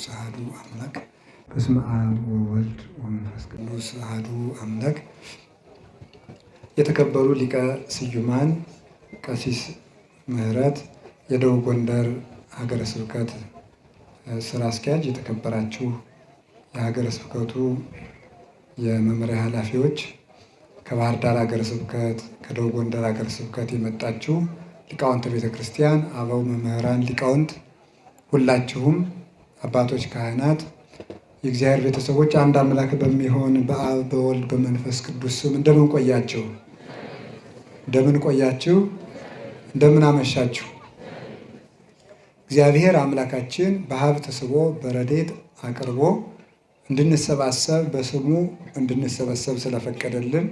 አሐዱ አምላክ በስመ አብ ወወልድ ወመንፈስ ቅዱስ አሐዱ አምላክ። የተከበሩ ሊቀ ስዩማን ቀሲስ ምህረት የደቡብ ጎንደር ሀገረ ስብከት ስራ አስኪያጅ፣ የተከበራችሁ የሀገረ ስብከቱ የመምሪያ ኃላፊዎች፣ ከባህር ዳር ሀገረ ስብከት፣ ከደቡብ ጎንደር ሀገረ ስብከት የመጣችሁ ሊቃውንተ ቤተ ክርስቲያን፣ አበው መምህራን፣ ሊቃውንት ሁላችሁም አባቶች፣ ካህናት፣ የእግዚአብሔር ቤተሰቦች አንድ አምላክ በሚሆን በአብ በወልድ በመንፈስ ቅዱስ ስም እንደምን ቆያችሁ? እንደምን ቆያችሁ? እንደምን አመሻችሁ? እግዚአብሔር አምላካችን በሀብት ስቦ በረድኤት አቅርቦ እንድንሰባሰብ በስሙ እንድንሰበሰብ ስለፈቀደልን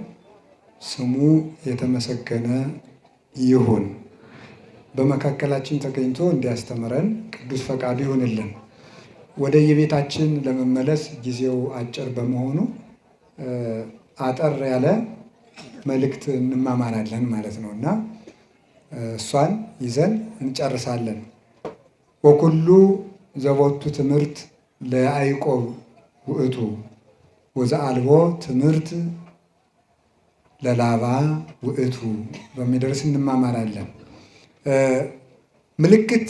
ስሙ የተመሰገነ ይሁን። በመካከላችን ተገኝቶ እንዲያስተምረን ቅዱስ ፈቃዱ ይሁንልን። ወደ የቤታችን ለመመለስ ጊዜው አጭር በመሆኑ አጠር ያለ መልእክት እንማማራለን ማለት ነው እና እሷን ይዘን እንጨርሳለን። ወኩሉ ዘቦቱ ትምህርት ለያዕቆብ ውእቱ ወዘአልቦ ትምህርት ለላባ ውእቱ በሚደርስ እንማማራለን። ምልክት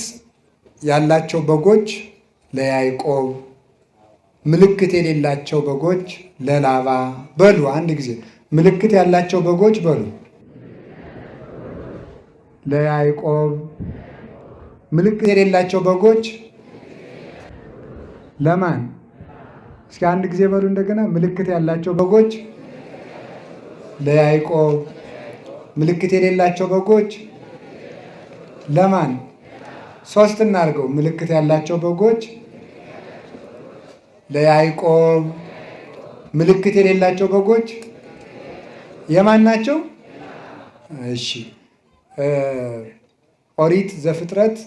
ያላቸው በጎች ለያዕቆብ፣ ምልክት የሌላቸው በጎች ለላባ በሉ። አንድ ጊዜ ምልክት ያላቸው በጎች በሉ። ለያዕቆብ፣ ምልክት የሌላቸው በጎች ለማን? እስኪ አንድ ጊዜ በሉ እንደገና። ምልክት ያላቸው በጎች ለያዕቆብ፣ ምልክት የሌላቸው በጎች ለማን? ሶስት እናድርገው። ምልክት ያላቸው በጎች ለያዕቆብ፣ ምልክት የሌላቸው በጎች የማን ናቸው? እሺ፣ ኦሪት ዘፍጥረት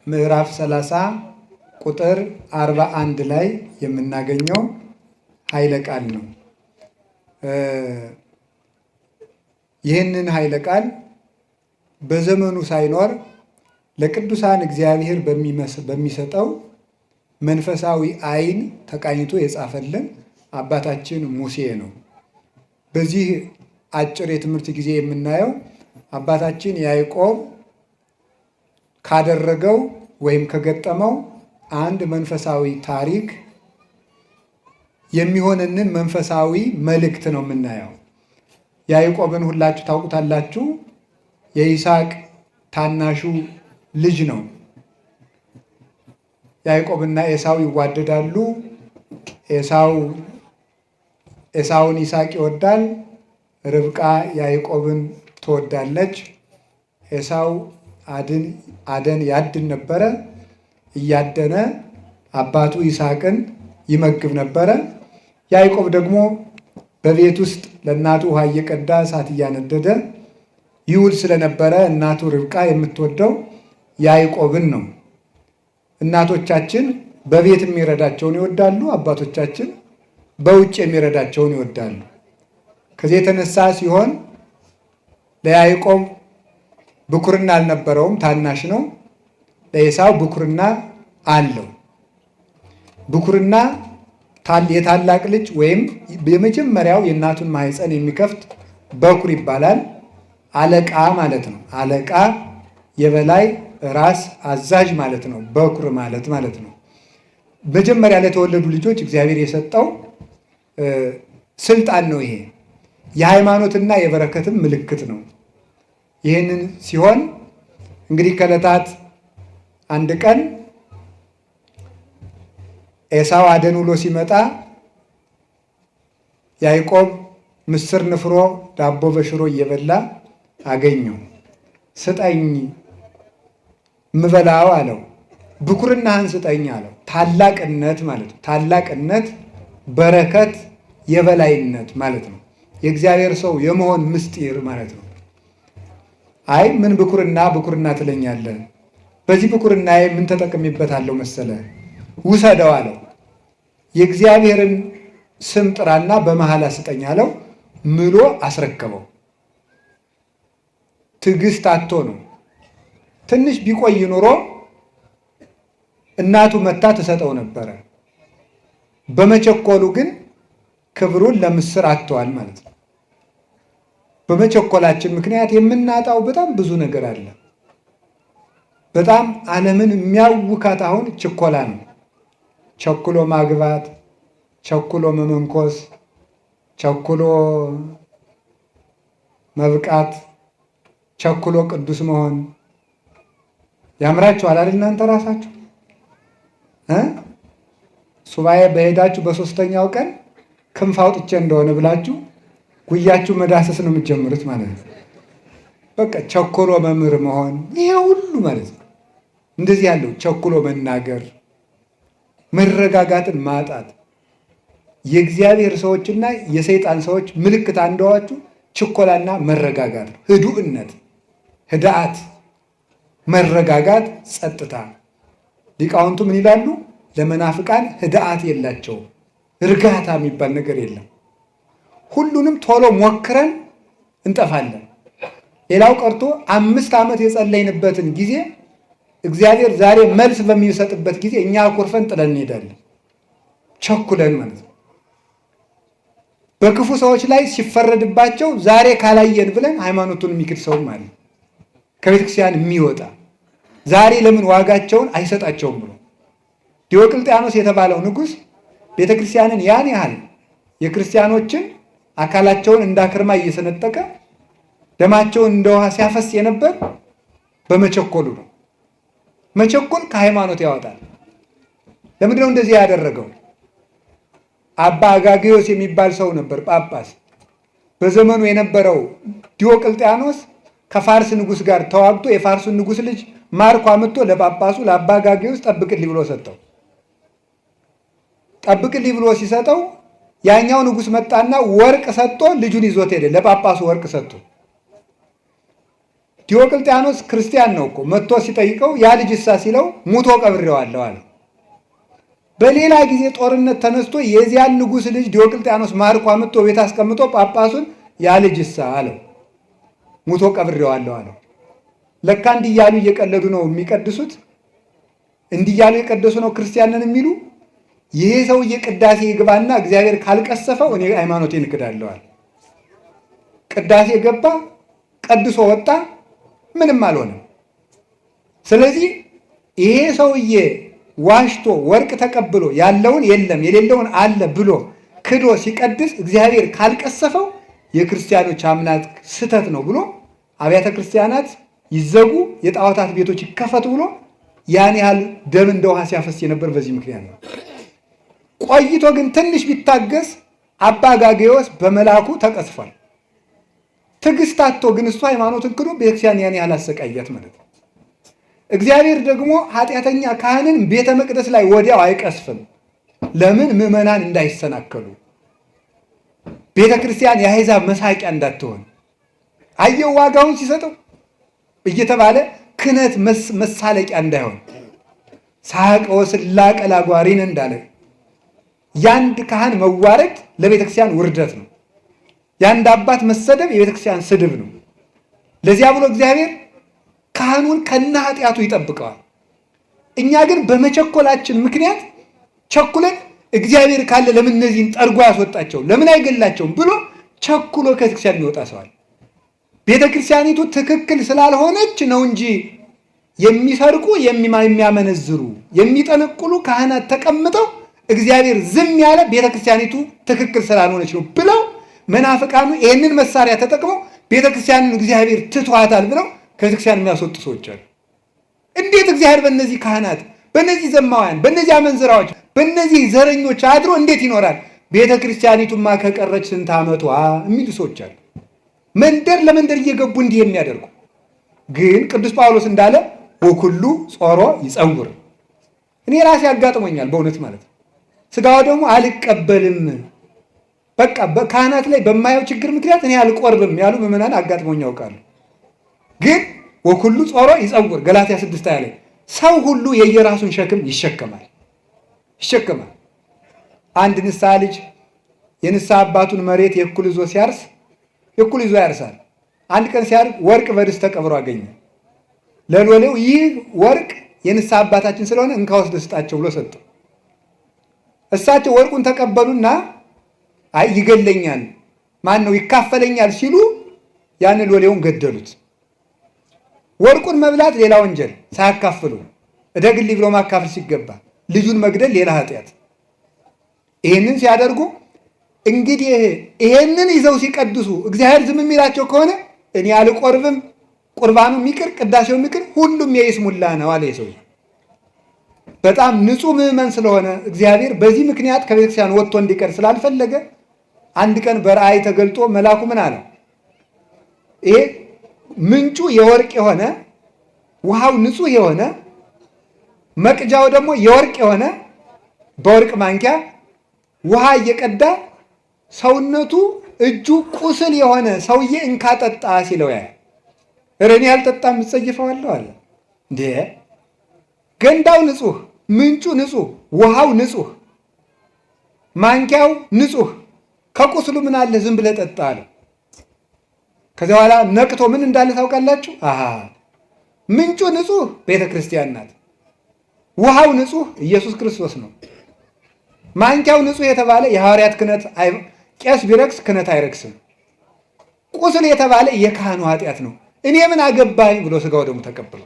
ምዕራፍ 30 ቁጥር 41 ላይ የምናገኘው ኃይለ ቃል ነው። ይህንን ኃይለ ቃል በዘመኑ ሳይኖር ለቅዱሳን እግዚአብሔር በሚሰጠው መንፈሳዊ ዓይን ተቃኝቶ የጻፈልን አባታችን ሙሴ ነው። በዚህ አጭር የትምህርት ጊዜ የምናየው አባታችን ያዕቆብ ካደረገው ወይም ከገጠመው አንድ መንፈሳዊ ታሪክ የሚሆንንን መንፈሳዊ መልእክት ነው የምናየው። ያዕቆብን ሁላችሁ ታውቁታላችሁ። የይስሐቅ ታናሹ ልጅ ነው። ያዕቆብና ኤሳው ይዋደዳሉ። ኤሳውን ይስሐቅ ይወዳል። ርብቃ ያዕቆብን ትወዳለች። ኤሳው አደን ያድን ነበረ። እያደነ አባቱ ይስሐቅን ይመግብ ነበረ። ያዕቆብ ደግሞ በቤት ውስጥ ለእናቱ ውሃ እየቀዳ እሳት እያነደደ ይውል ስለነበረ እናቱ ርብቃ የምትወደው ያዕቆብን ነው። እናቶቻችን በቤት የሚረዳቸውን ይወዳሉ። አባቶቻችን በውጭ የሚረዳቸውን ይወዳሉ። ከዚህ የተነሳ ሲሆን ለያዕቆብ ብኩርና አልነበረውም፣ ታናሽ ነው። ለኤሳው ብኩርና አለው። ብኩርና የታላቅ ልጅ ወይም የመጀመሪያው የእናቱን ማህፀን የሚከፍት በኩር ይባላል። አለቃ ማለት ነው። አለቃ የበላይ ራስ አዛዥ ማለት ነው። በኩር ማለት ነው። መጀመሪያ ለተወለዱ ልጆች እግዚአብሔር የሰጠው ስልጣን ነው። ይሄ የሃይማኖትና የበረከትም ምልክት ነው። ይህንን ሲሆን እንግዲህ ከዕለታት አንድ ቀን ኤሳው አደን ውሎ ሲመጣ ያዕቆብ ምስር ንፍሮ ዳቦ በሽሮ እየበላ አገኘው። ስጠኝ ምበላው አለው። ብኩርናህን ስጠኝ አለው። ታላቅነት ማለት ነው። ታላቅነት፣ በረከት፣ የበላይነት ማለት ነው። የእግዚአብሔር ሰው የመሆን ምስጢር ማለት ነው። አይ ምን ብኩርና ትለኛለህ? በዚህ ብኩርና ምን ተጠቅሜበታለሁ መሰለ? ውሰደው አለው። የእግዚአብሔርን ስም ጥራና በመሐላ ስጠኝ አለው። ምሎ አስረከበው። ትዕግስት አጥቶ ነው። ትንሽ ቢቆይ ኑሮ እናቱ መታ ትሰጠው ነበረ። በመቸኮሉ ግን ክብሩን ለምስር አጥተዋል ማለት ነው። በመቸኮላችን ምክንያት የምናጣው በጣም ብዙ ነገር አለ። በጣም ዓለምን የሚያውካት አሁን ችኮላ ነው። ቸኩሎ ማግባት፣ ቸኩሎ መመንኮስ፣ ቸኩሎ መብቃት፣ ቸኩሎ ቅዱስ መሆን ያምራችኋል አይደል? እናንተ ራሳችሁ ሱባኤ በሄዳችሁ በሶስተኛው ቀን ክንፍ አውጥቼ እንደሆነ ብላችሁ ጉያችሁ መዳሰስ ነው የምትጀምሩት ማለት ነው። በቃ ቸኩሎ መምህር መሆን ይሄ ሁሉ ማለት ነው። እንደዚህ ያለው ቸኩሎ መናገር፣ መረጋጋትን ማጣት የእግዚአብሔር ሰዎችና የሰይጣን ሰዎች ምልክት አንዷችሁ ችኮላና መረጋጋት ነው። ህዱእነት፣ ህድአት፣ መረጋጋት፣ ጸጥታ። ሊቃውንቱ ምን ይላሉ? ለመናፍቃን ህድአት የላቸውም። እርጋታ የሚባል ነገር የለም። ሁሉንም ቶሎ ሞክረን እንጠፋለን። ሌላው ቀርቶ 5 ዓመት የጸለይንበትን ጊዜ እግዚአብሔር ዛሬ መልስ በሚሰጥበት ጊዜ እኛ አኩርፈን ጥለን እንሄዳለን። ቸኩለን ማለት ነው። በክፉ ሰዎች ላይ ሲፈረድባቸው ዛሬ ካላየን ብለን ሃይማኖቱን የሚክድ ሰውም አለ። ከቤተክርስቲያን የሚወጣ ዛሬ ለምን ዋጋቸውን አይሰጣቸውም ብሎ ዲዮቅልጥያኖስ የተባለው ንጉሥ ቤተክርስቲያንን ያን ያህል የክርስቲያኖችን አካላቸውን እንዳክርማ እየሰነጠቀ ደማቸውን እንደ ውሃ ሲያፈስ የነበር በመቸኮሉ ነው። መቸኮል ከሃይማኖት ያወጣል። ለምንድነው እንደዚህ ያደረገው? አባ አጋግዮስ የሚባል ሰው ነበር ጳጳስ። በዘመኑ የነበረው ዲዮቅልጥያኖስ ከፋርስ ንጉሥ ጋር ተዋግቶ የፋርሱን ንጉሥ ልጅ ማርኮ አምጥቶ ለጳጳሱ ለአባ አጋግዮስ ጠብቅልኝ ብሎ ሰጠው። ጠብቅልኝ ብሎ ሲሰጠው ያኛው ንጉሥ መጣና ወርቅ ሰጥቶ ልጁን ይዞት ሄደ። ለጳጳሱ ወርቅ ሰጥቶ ዲዮቅልጥያኖስ ክርስቲያን ነው እኮ መጥቶ ሲጠይቀው ያ ልጅ እሳ ሲለው ሙቶ ቀብሬዋለሁ አለ። በሌላ ጊዜ ጦርነት ተነስቶ የዚያን ንጉሥ ልጅ ዲዮቅልጥያኖስ ማርኮ አምጥቶ ቤት አስቀምጦ ጳጳሱን ያ ልጅ እሳ አለው ሙቶ ቀብሬዋለሁ አለው። ለካ እንዲህ እያሉ እየቀለዱ ነው የሚቀድሱት። እንዲህ እያሉ የቀደሱ ነው ክርስቲያንን የሚሉ። ይሄ ሰውዬ ቅዳሴ ይግባና እግዚአብሔር ካልቀሰፈው እኔ ሃይማኖቴን እክዳለዋል። ቅዳሴ ገባ፣ ቀድሶ ወጣ፣ ምንም አልሆነም። ስለዚህ ይሄ ሰውዬ ዋሽቶ ወርቅ ተቀብሎ ያለውን የለም የሌለውን አለ ብሎ ክዶ ሲቀድስ እግዚአብሔር ካልቀሰፈው የክርስቲያኖች አምላክ ስተት ነው ብሎ አብያተ ክርስቲያናት ይዘጉ፣ የጣዖታት ቤቶች ይከፈቱ ብሎ ያን ያህል ደም እንደ ውሃ ሲያፈስ የነበር በዚህ ምክንያት ነው። ቆይቶ ግን ትንሽ ቢታገስ አባ አጋግዮስ በመላኩ ተቀስፏል። ትዕግስት አጥቶ ግን እሱ ሃይማኖትን ክዶ ቤተክርስቲያን ያን ያህል አሰቃያት ማለት ነው። እግዚአብሔር ደግሞ ኃጢአተኛ ካህንን ቤተ መቅደስ ላይ ወዲያው አይቀስፍም። ለምን? ምዕመናን እንዳይሰናከሉ፣ ቤተ ክርስቲያን የአሕዛብ መሳቂያ እንዳትሆን። አየው ዋጋውን ሲሰጠው እየተባለ ክህነት መሳለቂያ እንዳይሆን። ሳቀ ወስላቀ ላጓሪን እንዳለ ያንድ ካህን መዋረድ ለቤተክርስቲያን ውርደት ነው። ያንድ አባት መሰደብ የቤተክርስቲያን ስድብ ነው። ለዚያ ብሎ እግዚአብሔር ካህኑን ከነ ኃጢአቱ ይጠብቀዋል። እኛ ግን በመቸኮላችን ምክንያት ቸኩለን እግዚአብሔር ካለ ለምን እነዚህን ጠርጎ ያስወጣቸው ለምን አይገላቸውም ብሎ ቸኩሎ ከቤተክርስቲያን የሚወጣ ሰዋል። ቤተክርስቲያኒቱ ትክክል ስላልሆነች ነው እንጂ የሚሰርቁ የሚያመነዝሩ የሚጠነቁሉ ካህናት ተቀምጠው እግዚአብሔር ዝም ያለ ቤተክርስቲያኒቱ ትክክል ስላልሆነች ነው ብለው መናፍቃኑ ይህንን መሳሪያ ተጠቅመው ቤተክርስቲያንን እግዚአብሔር ትቷታል ብለው ከቤተክርስቲያን የሚያስወጡ ሰዎች አሉ። እንዴት እግዚአብሔር በእነዚህ ካህናት፣ በእነዚህ ዘማውያን፣ በእነዚህ አመንዝራዎች፣ በእነዚህ ዘረኞች አድሮ እንዴት ይኖራል? ቤተክርስቲያኒቱማ ከቀረች ስንት ዓመቷ የሚሉ ሰዎች አሉ። መንደር ለመንደር እየገቡ እንዲህ የሚያደርጉ ግን ቅዱስ ጳውሎስ እንዳለ ወኩሉ ጾሮ ይጸውር። እኔ ራሴ አጋጥሞኛል በእውነት ማለት ነው። ስጋው ደግሞ አልቀበልም በቃ በካህናት ላይ በማየው ችግር ምክንያት እኔ አልቆርብም ያሉ ምዕመናን አጋጥሞኝ ያውቃሉ። ግን ወኩሉ ጾሮ ይጸውር ገላትያ 6 ላይ ሰው ሁሉ የየራሱን ሸክም ይሸከማል። አንድ ንስሐ ልጅ የንስሐ አባቱን መሬት የእኩል ይዞ ሲያርስ የእኩል ይዞ ያርሳል። አንድ ቀን ሲያርስ ወርቅ በድስት ተቀብሮ አገኘ። ለሎሌው ይህ ወርቅ የንስሐ አባታችን ስለሆነ እንካ ወስደህ ስጣቸው ብሎ ሰጠው። እሳቸው ወርቁን ተቀበሉና አይ ይገለኛል፣ ማን ነው ይካፈለኛል ሲሉ ያንን ሎሌውን ገደሉት። ወርቁን መብላት ሌላ ወንጀል ሳያካፍሉ እደግልኝ ብሎ ማካፈል ሲገባ ልጁን መግደል ሌላ ኃጢአት። ይሄንን ሲያደርጉ እንግዲህ ይሄንን ይዘው ሲቀድሱ እግዚአብሔር ዝም የሚላቸው ከሆነ እኔ አልቆርብም፣ ቁርባኑ የሚቅር ቅዳሴው የሚቅር ሁሉም የይስሙላ ነው አለ ሰውዬ። በጣም ንጹሕ ምዕመን ስለሆነ እግዚአብሔር በዚህ ምክንያት ከቤተክርስቲያን ወጥቶ እንዲቀር ስላልፈለገ አንድ ቀን በራእይ ተገልጦ መልአኩ ምን አለ? ይሄ ምንጩ የወርቅ የሆነ ውሃው ንጹሕ የሆነ መቅጃው ደግሞ የወርቅ የሆነ በወርቅ ማንኪያ ውሃ እየቀዳ ሰውነቱ እጁ ቁስል የሆነ ሰውዬ እንካ ጠጣ ሲለው ያ እኔ አልጠጣም እጸይፈዋለሁ አለ። እንዴ ገንዳው ንጹሕ፣ ምንጩ ንጹሕ፣ ውሃው ንጹሕ፣ ማንኪያው ንጹሕ፣ ከቁስሉ ምን አለ ዝም ብለህ ጠጣ አለ። ከዚያ በኋላ ነቅቶ ምን እንዳለ ታውቃላችሁ? ምንጩ ንጹሕ ቤተ ክርስቲያን ናት። ውሃው ንጹሕ ኢየሱስ ክርስቶስ ነው። ማንኪያው ንጹሕ የተባለ የሐዋርያት ክህነት ቄስ ቢረክስ ክህነት አይረክስም። ቁስል የተባለ የካህኑ ኃጢአት ነው። እኔ ምን አገባኝ ብሎ ሥጋው ደግሞ ተቀብሎ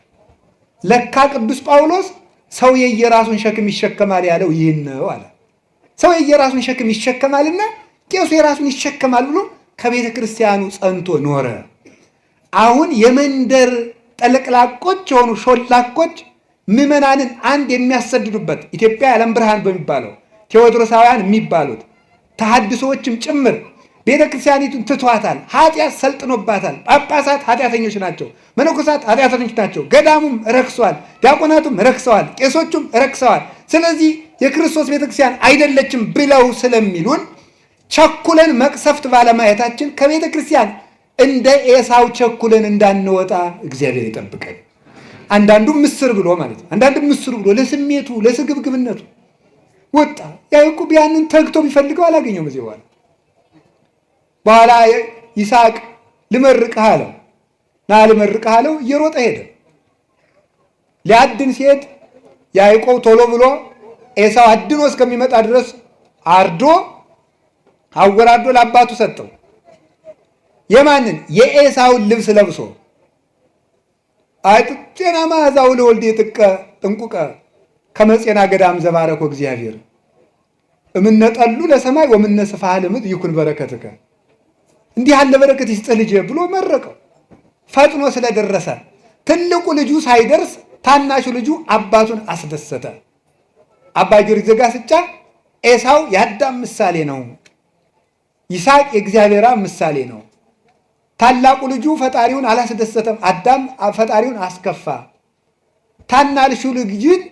ለካ ቅዱስ ጳውሎስ ሰው የየራሱን ሸክም ይሸከማል ያለው ይህን ነው አለ። ሰው የየራሱን ሸክም ይሸከማልና ቄሱ የራሱን ይሸከማል ብሎ ከቤተ ክርስቲያኑ ጸንቶ ኖረ። አሁን የመንደር ጠለቅላቆች የሆኑ ሾላኮች ምዕመናንን አንድ የሚያሰድዱበት ኢትዮጵያ የዓለም ብርሃን በሚባለው ቴዎድሮሳውያን የሚባሉት ተሐድሶዎችም ጭምር ቤተ ክርስቲያኒቱን ትቷታል። ኃጢአት ሰልጥኖባታል። ጳጳሳት ኃጢአተኞች ናቸው። መነኮሳት ኃጢአተኞች ናቸው። ገዳሙም ረክሷል። ዲያቆናቱም ረክሰዋል። ቄሶቹም ረክሰዋል። ስለዚህ የክርስቶስ ቤተክርስቲያን አይደለችም ብለው ስለሚሉን ቸኩለን መቅሰፍት ባለማየታችን ከቤተ ክርስቲያን እንደ ኤሳው ቸኩለን እንዳንወጣ እግዚአብሔር ይጠብቀን። አንዳንዱ ምስር ብሎ ማለት ነው። አንዳንዱ ምስር ብሎ ለስሜቱ ለስግብግብነቱ ወጣ። ያዕቆብ ያንን ተግቶ ቢፈልገው አላገኘውም። እዚህ በኋላ ይስሐቅ ልመርቅህ አለው። ና ልመርቅህ አለው። እየሮጠ ሄደ። ሊያድን ሲሄድ ያዕቆብ ቶሎ ብሎ ኤሳው አድኖ እስከሚመጣ ድረስ አርዶ አወራዶ ለአባቱ ሰጠው። የማንን? የኤሳውን ልብስ ለብሶ አይጥጤና ማዛው ለወልድ የጥቀ ጥንቁቀ ከመጼና ገዳም ዘባረኮ እግዚአብሔር እምነጠሉ ለሰማይ ወምነ ስፋህ ለምድር ይኩን በረከትከ። እንዲህ ያለ በረከት ይስጥህ ልጄ ብሎ መረቀው። ፈጥኖ ስለደረሰ ትልቁ ልጁ ሳይደርስ ታናሹ ልጁ አባቱን አስደሰተ። አባ ጊዮርጊስ ዘጋስጫ ኤሳው የአዳም ምሳሌ ነው፣ ይስሐቅ የእግዚአብሔር ምሳሌ ነው። ታላቁ ልጁ ፈጣሪውን አላስደሰተም፣ አዳም ፈጣሪውን አስከፋ። ታናሹ ልጅን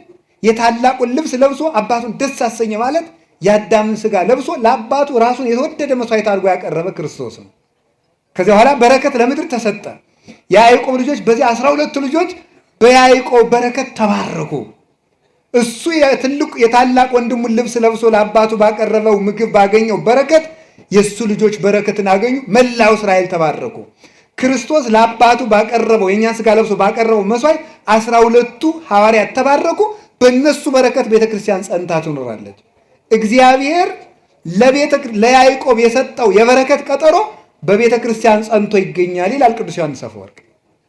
የታላቁን ልብስ ለብሶ አባቱን ደስ አሰኘ ማለት የአዳምን ሥጋ ለብሶ ለአባቱ ራሱን የተወደደ መስዋዕት አድርጎ ያቀረበ ክርስቶስ ነው። ከዚያ በኋላ በረከት ለምድር ተሰጠ። የያዕቆብ ልጆች በዚህ 12 ልጆች በያዕቆብ በረከት ተባረኩ። እሱ የታላቅ ወንድሙን ልብስ ለብሶ ለአባቱ ባቀረበው ምግብ ባገኘው በረከት የእሱ ልጆች በረከትን አገኙ። መላው እስራኤል ተባረኩ። ክርስቶስ ለአባቱ ባቀረበው የእኛን ሥጋ ለብሶ ባቀረበው መስዋዕት 12ቱ ሐዋርያት ተባረኩ። በእነሱ በረከት ቤተክርስቲያን ጸንታ ትኖራለች። እግዚአብሔር ለያዕቆብ የሰጠው የበረከት ቀጠሮ በቤተ ክርስቲያን ጸንቶ ይገኛል ይላል ቅዱስ ዮሐንስ አፈወርቅ።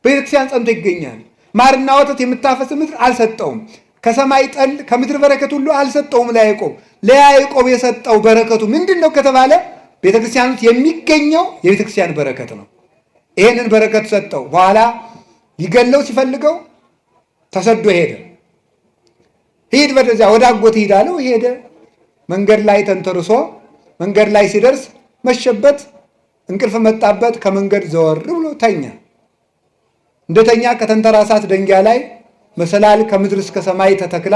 በቤተ ክርስቲያን ጸንቶ ይገኛል። ማርና ወተት የምታፈስ ምድር አልሰጠውም። ከሰማይ ጠል ከምድር በረከት ሁሉ አልሰጠውም ለያዕቆብ። ለያዕቆብ የሰጠው በረከቱ ምንድን ነው ከተባለ ቤተ ክርስቲያን ውስጥ የሚገኘው የቤተ ክርስቲያን በረከት ነው። ይህንን በረከት ሰጠው። በኋላ ሊገለው ሲፈልገው ተሰዶ ሄደ። ሂድ ወደዚያ ወደ አጎት ሂድ አለው። ሄደ። መንገድ ላይ ተንተርሶ መንገድ ላይ ሲደርስ መሸበት፣ እንቅልፍ መጣበት። ከመንገድ ዘወር ብሎ ተኛ። እንደተኛ ከተንተራሳት ደንጊያ ላይ መሰላል ከምድር እስከ ሰማይ ተተክላ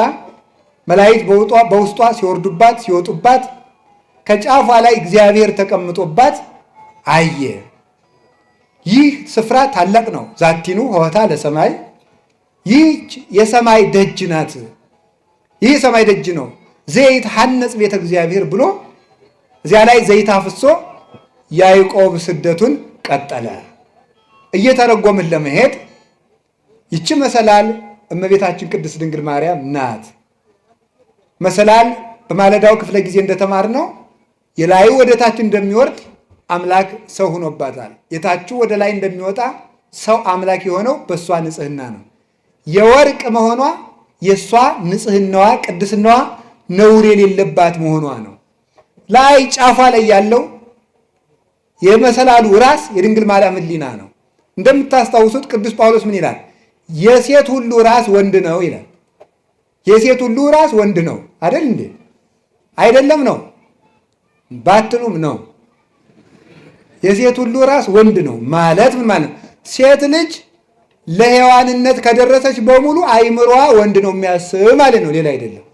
መላእክት በውስጧ ሲወርዱባት ሲወጡባት ከጫፏ ላይ እግዚአብሔር ተቀምጦባት አየ። ይህ ስፍራ ታላቅ ነው። ዛቲኑ ሆታ ለሰማይ፣ ይህች የሰማይ ደጅ ናት። ይህ የሰማይ ደጅ ነው። ዘይት ሐነጽ ቤተ እግዚአብሔር ብሎ እዚያ ላይ ዘይት አፍሶ ያዕቆብ ስደቱን ቀጠለ። እየተረጎምን ለመሄድ ይቺ መሰላል እመቤታችን ቅድስት ድንግል ማርያም ናት። መሰላል በማለዳው ክፍለ ጊዜ እንደተማርነው የላዩ ወደ ታች እንደሚወርድ አምላክ ሰው ሆኖባታል። የታቹ ወደ ላይ እንደሚወጣ ሰው አምላክ የሆነው በእሷ ንጽህና ነው። የወርቅ መሆኗ የእሷ ንጽህናዋ፣ ቅድስናዋ ነውር የሌለባት መሆኗ ነው። ላይ ጫፏ ላይ ያለው የመሰላሉ ራስ የድንግል ማርያም ሕሊና ነው። እንደምታስታውሱት ቅዱስ ጳውሎስ ምን ይላል? የሴት ሁሉ ራስ ወንድ ነው ይላል። የሴት ሁሉ ራስ ወንድ ነው አይደል እንዴ? አይደለም ነው ባትሉም ነው። የሴት ሁሉ ራስ ወንድ ነው ማለት ምን ማለት? ሴት ልጅ ለሔዋንነት ከደረሰች በሙሉ አይምሯ ወንድ ነው የሚያስብ ማለት ነው፣ ሌላ አይደለም።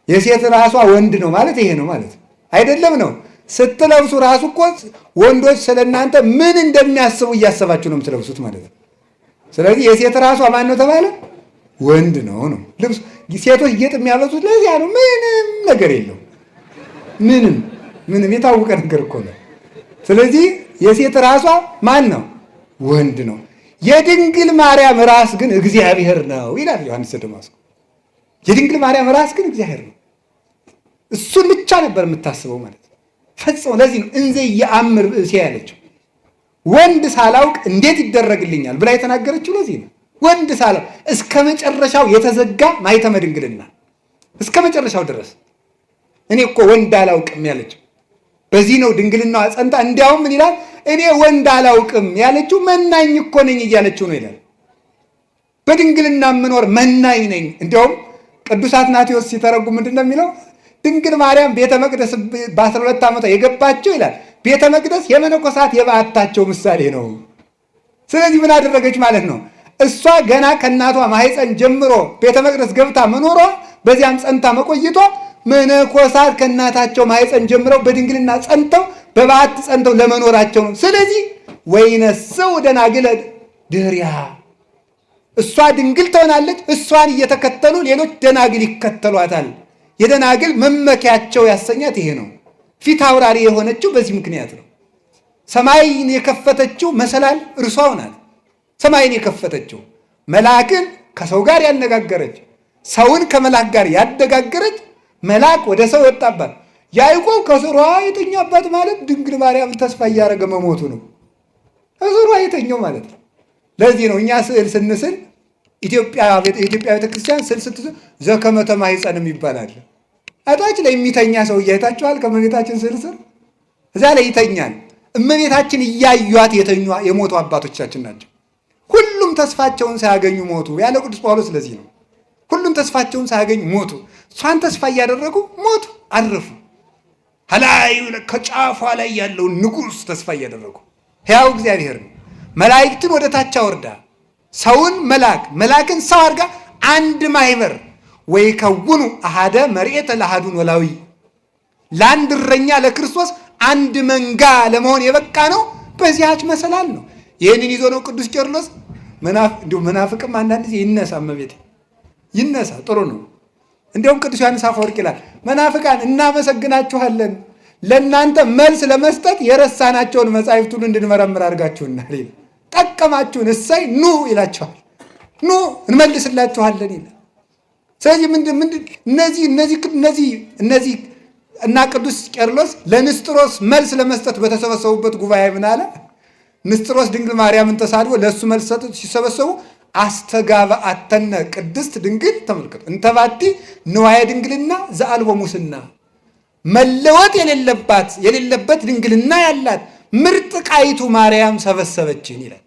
የሴት ራሷ ወንድ ነው ማለት ይሄ ነው ማለት አይደለም ነው። ስትለብሱ ራሱ እኮ ወንዶች ስለእናንተ ምን እንደሚያስቡ እያሰባችሁ ነው የምትለብሱት ማለት ነው። ስለዚህ የሴት ራሷ ማን ነው ተባለ? ወንድ ነው ነው። ልብስ ሴቶች ጌጥ የሚያበዙት ለዚያ ነው። ምንም ነገር የለው። ምንም የታወቀ ነገር እኮ ነው። ስለዚህ የሴት ራሷ ማን ነው? ወንድ ነው። የድንግል ማርያም ራስ ግን እግዚአብሔር ነው ይላል ዮሐንስ ዘደማስቆ። የድንግል ማርያም ራስ ግን እግዚአብሔር ነው። እሱን ብቻ ነበር የምታስበው ማለት ነው ፈጽሞ። ለዚህ ነው እንዘ የአምር ብእሴ ያለችው። ወንድ ሳላውቅ እንዴት ይደረግልኛል ብላ የተናገረችው ለዚህ ነው። ወንድ ሳላውቅ እስከ መጨረሻው የተዘጋ ማኅተመ ድንግልና እስከ መጨረሻው ድረስ እኔ እኮ ወንድ አላውቅም ያለችው በዚህ ነው። ድንግልናዋ ጸንታ እንዲያውም ምን ይላል? እኔ ወንድ አላውቅም ያለችው መናኝ እኮ ነኝ እያለችው ነው ይላል። በድንግልና የምኖር መናኝ ነኝ። እንዲያውም ቅዱስ አትናቴዎስ ሲተረጉም ምንድን ነው የሚለው? ድንግል ማርያም ቤተ መቅደስ በ12 ዓመቷ የገባቸው ይላል። ቤተ መቅደስ የመነኮሳት የበዓታቸው ምሳሌ ነው። ስለዚህ ምን አደረገች ማለት ነው? እሷ ገና ከእናቷ ማኅፀን ጀምሮ ቤተ መቅደስ ገብታ መኖሯ፣ በዚያም ጸንታ መቆይቷ መነኮሳት ከእናታቸው ማኅፀን ጀምረው በድንግልና ጸንተው በበዓት ጸንተው ለመኖራቸው ነው። ስለዚህ ወይነስው ደናግል ድኅሪሃ፣ እሷ ድንግል ትሆናለች። እሷን እየተከተሉ ሌሎች ደናግል ይከተሏታል። የደናግል መመኪያቸው ያሰኛት ይሄ ነው። ፊት አውራሪ የሆነችው በዚህ ምክንያት ነው። ሰማይን የከፈተችው መሰላል እርሷው ናት። ሰማይን የከፈተችው መልአክን ከሰው ጋር ያነጋገረች፣ ሰውን ከመልአክ ጋር ያነጋገረች፣ መልአክ ወደ ሰው ወጣባት። ያዕቆብ ከስሯ የተኛባት ማለት ድንግል ማርያምን ተስፋ እያደረገ መሞቱ ነው። ከስሯ የተኛው ማለት ነው። ለዚህ ነው እኛ ስዕል ስንስል የኢትዮጵያ ቤተክርስቲያን ስዕል ስትስል ዘከመ ተማኅፀንም ይባላል። እታች ላይ የሚተኛ ሰው እያይታችኋል። ከእመቤታችን ስዕል ስር እዛ ላይ ይተኛል። እመቤታችን እያዩት የተኙ የሞቱ አባቶቻችን ናቸው። ሁሉም ተስፋቸውን ሳያገኙ ሞቱ ያለ ቅዱስ ጳውሎስ። ለዚህ ነው ሁሉም ተስፋቸውን ሳያገኙ ሞቱ። እሷን ተስፋ እያደረጉ ሞቱ፣ አረፉ። ከላዩ ከጫፏ ላይ ያለውን ንጉሥ ተስፋ እያደረጉ ሕያው እግዚአብሔር ነው። መላእክትን ወደ ታች አወርዳ ሰውን መላክን ሰው አድርጋ አንድ ማህበር ወይ ከውኑ አሃደ መርኤተ ለአሐዱን ወላዊ፣ ለአንድ እረኛ ለክርስቶስ አንድ መንጋ ለመሆን የበቃ ነው በዚያች መሰላል ነው። ይህንን ይዞ ነው ቅዱስ ቄርሎስ እንዲሁ መናፍቅም አንዳንድ ጊዜ ይነሳ፣ እመቤቴ ይነሳ፣ ጥሩ ነው። እንዲሁም ቅዱስ ዮሐንስ አፈወርቅ ይላል መናፍቃን እናመሰግናችኋለን፣ ለእናንተ መልስ ለመስጠት የረሳናቸውን መጻሕፍት ሁሉ እንድንመረምር አድርጋችሁናል ይላል። ጠቀማችሁን፣ እሰይ ኑ ይላችኋል። ኑ እንመልስላችኋለን ይላል። ስለዚህ እነዚህ እና ቅዱስ ቄርሎስ ለንስጥሮስ መልስ ለመስጠት በተሰበሰቡበት ጉባኤ ምን አለ? ንስጥሮስ ድንግል ማርያምን ተሳድቦ ለእሱ መልስ ሰጡት። ሲሰበሰቡ አስተጋብአተነ ቅድስት ድንግል፣ ተመልከቱ፣ እንተባቲ ንዋየ ድንግልና ዘአልቦ ሙስና፣ መለወጥ የሌለበት ድንግልና ያላት ምርጥ ቃይቱ ማርያም ሰበሰበችን ይላል።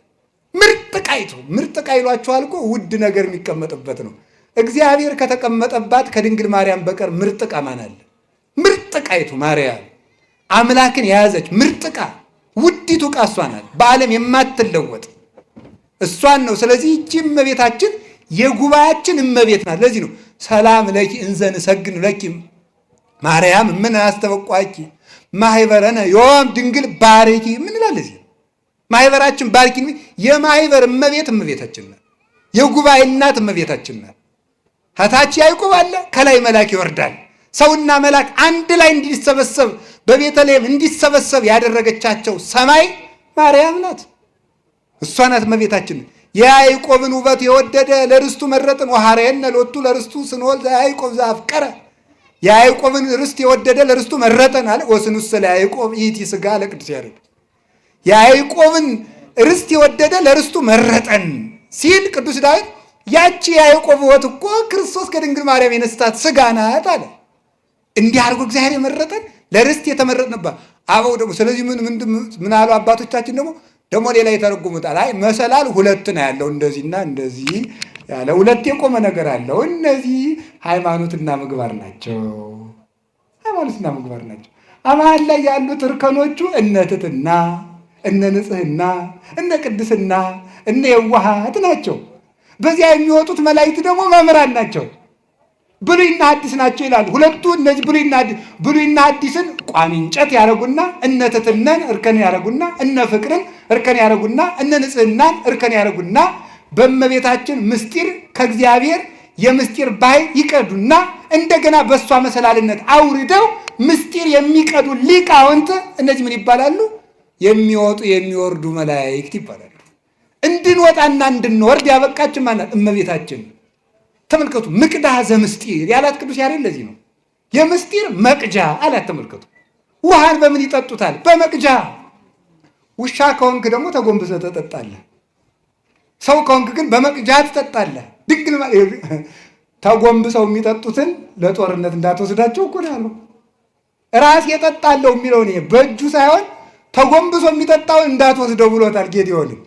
ምርጥ ቃ ይሏችኋል እኮ ውድ ነገር የሚቀመጥበት ነው። እግዚአብሔር ከተቀመጠባት ከድንግል ማርያም በቀር ምርጥ ቃ ማን አለ? ምርጥ ቃይቱ ማርያም አምላክን የያዘች ምርጥ ቃ፣ ውዲቱ ቃ እሷ ናት። በዓለም የማትለወጥ እሷን ነው። ስለዚህ ይህች እመቤታችን የጉባኤያችን እመቤት ናት። ለዚህ ነው ሰላም ለኪ እንዘ ንሰግድ ለኪ ማርያም ምን አስተበቋቂ ማህበረነ ዮም ድንግል ባርኪ ምን ይላል? እዚህ ማህበራችን ባርኪ። የማህበር እመቤታችን ናት። የጉባኤ እናት እመቤታችን ናት። ከታች ያዕቆብ አለ፣ ከላይ መልአክ ይወርዳል። ሰውና መልአክ አንድ ላይ እንዲሰበሰብ በቤተልሔም እንዲሰበሰብ ያደረገቻቸው ሰማይ ማርያም ናት። እሷ ናት እመቤታችን። የያዕቆብን ውበት የወደደ ለርስቱ መረጥን። ወሐረየነ ሎቱ ለርስቱ ስንወል ዘያዕቆብ ዘአፍቀረ። የያዕቆብን ርስት የወደደ ለርስቱ መረጠን አለ። ወስኑሰ ለያዕቆብ ይእቲ ሥጋ ለቅዱስ ያሬድ። የያዕቆብን ርስት የወደደ ለርስቱ መረጠን ሲል ቅዱስ ዳዊት ያቺ የያዕቆብ ውበት እኮ ክርስቶስ ከድንግል ማርያም የነስታት ሥጋ ናት አለ። እንዲህ አድርጎ እግዚአብሔር የመረጠን ለርስት የተመረጥንባት አበው ደግሞ። ስለዚህ ምን አሉ አባቶቻችን ደግሞ ሌላ የተረጉሙታል። አይ መሰላል ሁለት ነው ያለው፣ እንደዚህና እንደዚህ ያለ ሁለት የቆመ ነገር አለው። እነዚህ ሃይማኖትና ምግባር ናቸው። ሃይማኖትና ምግባር ናቸው። አማን ላይ ያሉት እርከኖቹ እነ ትሕትና፣ እነ ንጽሕና፣ እነ ቅድስና፣ እነ የዋሃት ናቸው። በዚያ የሚወጡት መላእክት ደግሞ መምህራን ናቸው። ብሉይና ሐዲስ ናቸው ይላሉ። ሁለቱ እነዚህ ብሉይና ሐዲስን ቋሚ እንጨት ያደረጉና እነ ትሕትናን እርከን ያደረጉና እነ ፍቅርን እርከን ያደረጉና እነ ንጽሕናን እርከን ያደረጉና በእመቤታችን ምስጢር ከእግዚአብሔር የምስጢር ባሕር ይቀዱና እንደገና በእሷ መሰላልነት አውርደው ምስጢር የሚቀዱ ሊቃውንት እነዚህ ምን ይባላሉ? የሚወጡ የሚወርዱ መላእክት ይባላሉ። እንድንወጣና እንድንወርድ ያበቃችን ማናት? እመቤታችን። ተመልከቱ፣ ምቅዳ ዘምስጢር ያላት ቅዱስ ያሬድ ለዚህ ነው። የምስጢር መቅጃ አላት። ተመልከቱ፣ ውሃን በምን ይጠጡታል? በመቅጃ። ውሻ ከሆንክ ደግሞ ተጎንብሰህ ትጠጣለህ። ሰው ከሆንክ ግን በመቅጃ ትጠጣለህ። ድንግል ተጎንብሰው የሚጠጡትን ለጦርነት እንዳትወስዳቸው እኮ ነው ያለው። ራስ የጠጣለው የሚለው በእጁ ሳይሆን ተጎንብሶ የሚጠጣውን እንዳትወስደው ብሎታል ጌዴዎንን።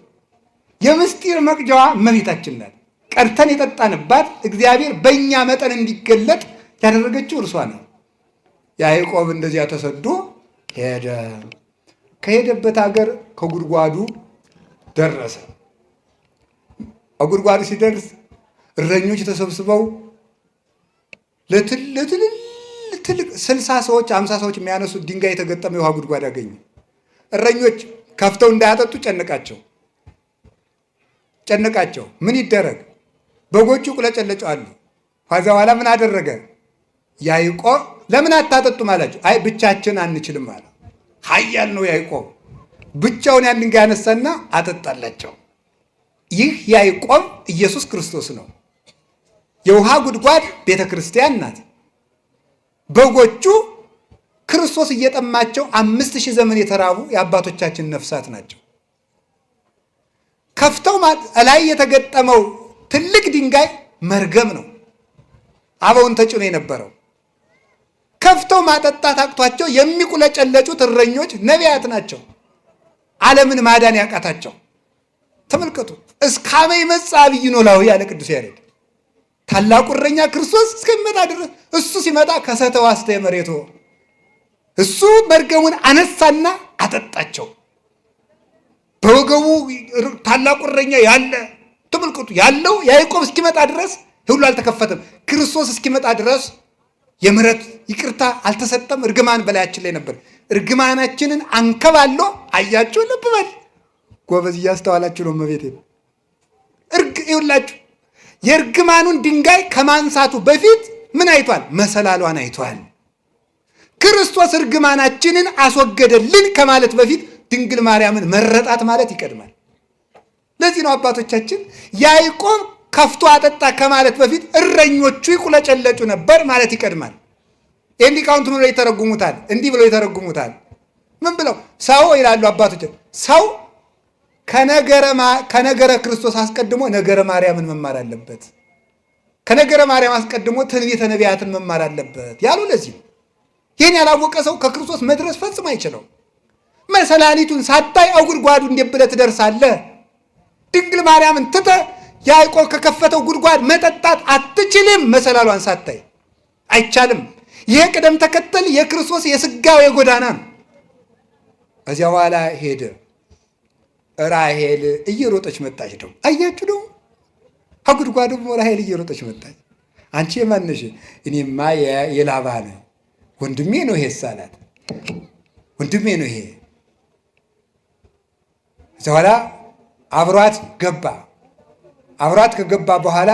የምስጢር መቅጃዋ እመቤታችን ናት። ቀድተን የጠጣንባት እግዚአብሔር በእኛ መጠን እንዲገለጥ ያደረገችው እርሷ ነው። ያዕቆብ እንደዚያ ተሰዶ ሄደ። ከሄደበት ሀገር ከጉድጓዱ ደረሰ። ጉድጓዱ ሲደርስ እረኞች ተሰብስበው ለትልቅ 60 ሰዎች 50 ሰዎች የሚያነሱት ድንጋይ የተገጠመ የውሃ ጉድጓድ አገኙ። እረኞች ከፍተው እንዳያጠጡ ጨነቃቸው። ምን ይደረግ? በጎቹ ቁለጨለጫሉ። ከዛ በኋላ ምን አደረገ? ያዕቆብ ለምን አታጠጡም አላቸው። አይ ብቻችን አንችልም አለ። ኃያል ነው ያዕቆብ። ብቻውን ያን ድንጋይ ያነሳና አጠጣላቸው። ይህ ያዕቆብ ኢየሱስ ክርስቶስ ነው። የውሃ ጉድጓድ ቤተ ክርስቲያን ናት። በጎቹ ክርስቶስ እየጠማቸው 5000 ዘመን የተራቡ የአባቶቻችን ነፍሳት ናቸው። ከፍተው ላይ የተገጠመው ትልቅ ድንጋይ መርገም ነው። አበውን ተጭኖ የነበረው ከፍተው ማጠጣት አቅቷቸው የሚቁለጨለጩት እረኞች ነቢያት ናቸው። ዓለምን ማዳን ያቃታቸው። ተመልከቱ። እስካመ ይመጽእ ዐቢይ ኖላዊ ያለ ቅዱስ ያሬድ። ታላቁ እረኛ ክርስቶስ እስከሚመጣ ድረስ እሱ ሲመጣ ከሰተ ዋስተ መሬቶ እሱ መርገሙን አነሳና አጠጣቸው። በወገቡ ታላቁ እረኛ ያለ ተመልከቱ ያለው ያዕቆብ እስኪመጣ ድረስ ሁሉ አልተከፈተም። ክርስቶስ እስኪመጣ ድረስ የምህረት ይቅርታ አልተሰጠም። እርግማን በላያችን ላይ ነበር። እርግማናችንን አንከባሎ አያችሁ። ልብ በል ጎበዝ፣ እያስተዋላችሁ ነው። መቤት ይውላችሁ የእርግማኑን ድንጋይ ከማንሳቱ በፊት ምን አይቷል? መሰላሏን አይቷል። ክርስቶስ እርግማናችንን አስወገደልን ከማለት በፊት ድንግል ማርያምን መረጣት ማለት ይቀድማል። ለዚህ ነው አባቶቻችን ያዕቆብ ከፍቶ አጠጣ ከማለት በፊት እረኞቹ ይቁለጨለጩ ነበር ማለት ይቀድማል። ይህን ሊቃውንት ብለው ይተረጉሙታል። እንዲህ ብለው ይተረጉሙታል። ምን ብለው? ሰው ይላሉ አባቶች፣ ሰው ከነገረ ክርስቶስ አስቀድሞ ነገረ ማርያምን መማር አለበት። ከነገረ ማርያም አስቀድሞ ትንቢተ ነቢያትን መማር አለበት ያሉ ለዚህ ነው። ይህን ያላወቀ ሰው ከክርስቶስ መድረስ ፈጽሞ አይችለው። መሰላሊቱን ሳታይ ጉድጓዱ እንዴት ብለህ ትደርሳለህ? ድንግል ማርያምን ትተህ ያዕቆብ ከከፈተው ጉድጓድ መጠጣት አትችልም። መሰላሏን ሳታይ አይቻልም። ይሄ ቅደም ተከተል የክርስቶስ የሥጋዌ ጎዳና ነው። ከዚያ በኋላ ሄደ። ራሔል እየሮጠች መጣች። ደግሞ አያችሁ፣ ደግሞ ከጉድጓዱ ራሔል እየሮጠች መጣች። አንቺ የማን ነሽ? እኔማ የላባ ነኝ። ወንድሜ ነው ይሄ አላት። ወንድሜ ነው ይሄ። ከዚያ በኋላ አብሯት ገባ። አብሯት ከገባ በኋላ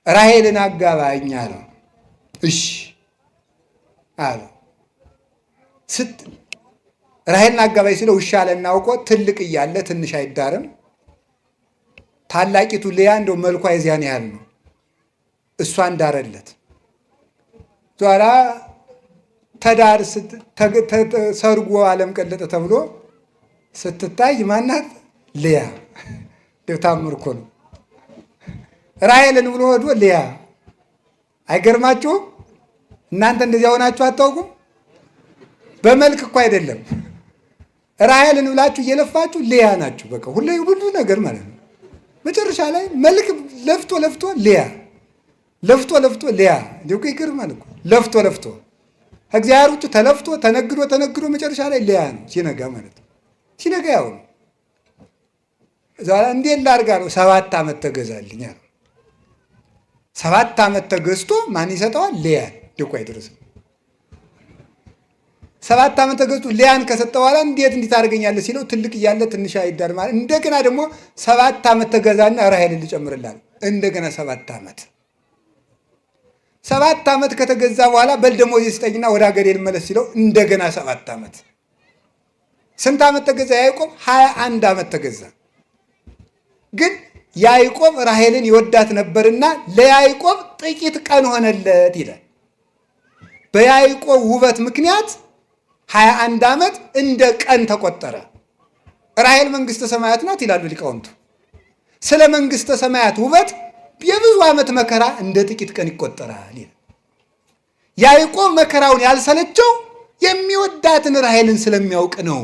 ራሔልን አጋባኝ አለው። እሺ አለው። ራሔልን አጋባኝ ሲለው እሺ አለና አውቆ ትልቅ እያለ ትንሽ አይዳርም ታላቂቱ ልያ እንደው መልኳ የዚያን ያህል ነው። እሷ እንዳረለት ኋላ ተዳር ሰርጎ ዓለም ቀለጠ ተብሎ ስትታይ ማናት? ልያ። ታምር እኮ ነው። ራሔልን ብሎ ወዶ ልያ። አይገርማችሁም? እናንተ እንደዚያ ሆናችሁ አታውቁም? በመልክ እኮ አይደለም። ራሔልን ብላችሁ እየለፋችሁ ልያ ናችሁ። በቃ ሁሉ ነገር ማለት ነው። መጨረሻ ላይ መልክ ለፍቶ ለፍቶ ልያ፣ ለፍቶ ለፍቶ ልያ። እንዲሁ ይገርማል እኮ ለፍቶ ለፍቶ እግዚአብሔር ውጭ ተለፍቶ ተነግዶ ተነግዶ መጨረሻ ላይ ልያ ነው ሲነጋ ማለት ነው። ሲነጋ ያው ነው። እንዴት ላድርጋ ነው? 7 ዓመት ተገዛልኝ አለ። 7 ዓመት ተገዝቶ ማን ይሰጠዋል? ልያን። ድቆ አይደርስም። 7 ዓመት ተገዝቶ ልያን ከሰጠ በኋላ እንዴት እንዲህ ታደርገኛለህ ሲለው ትልቅ እያለ ትንሽ አይዳር ማለት እንደገና ደግሞ 7 ዓመት ተገዛና ራሔልን ልጨምርልሃል። እንደገና 7 ዓመት 7 ዓመት ከተገዛ በኋላ በል ደሞዝ ስጠኝና ወደ ሀገሬ ልመለስ ሲለው እንደገና 7 ዓመት። ስንት ዓመት ተገዛ ያዕቆብ? 21 ዓመት ተገዛ። ግን ያዕቆብ ራሔልን ይወዳት ነበርና ለያዕቆብ ጥቂት ቀን ሆነለት ይላል። በያዕቆብ ውበት ምክንያት 21 ዓመት እንደ ቀን ተቆጠረ። ራሔል መንግሥተ ሰማያት ናት ይላሉ ሊቃውንቱ። ስለ መንግሥተ ሰማያት ውበት የብዙ ዓመት መከራ እንደ ጥቂት ቀን ይቆጠራል ይላል። ያዕቆብ መከራውን ያልሰለቸው የሚወዳትን ራሔልን ስለሚያውቅ ነው።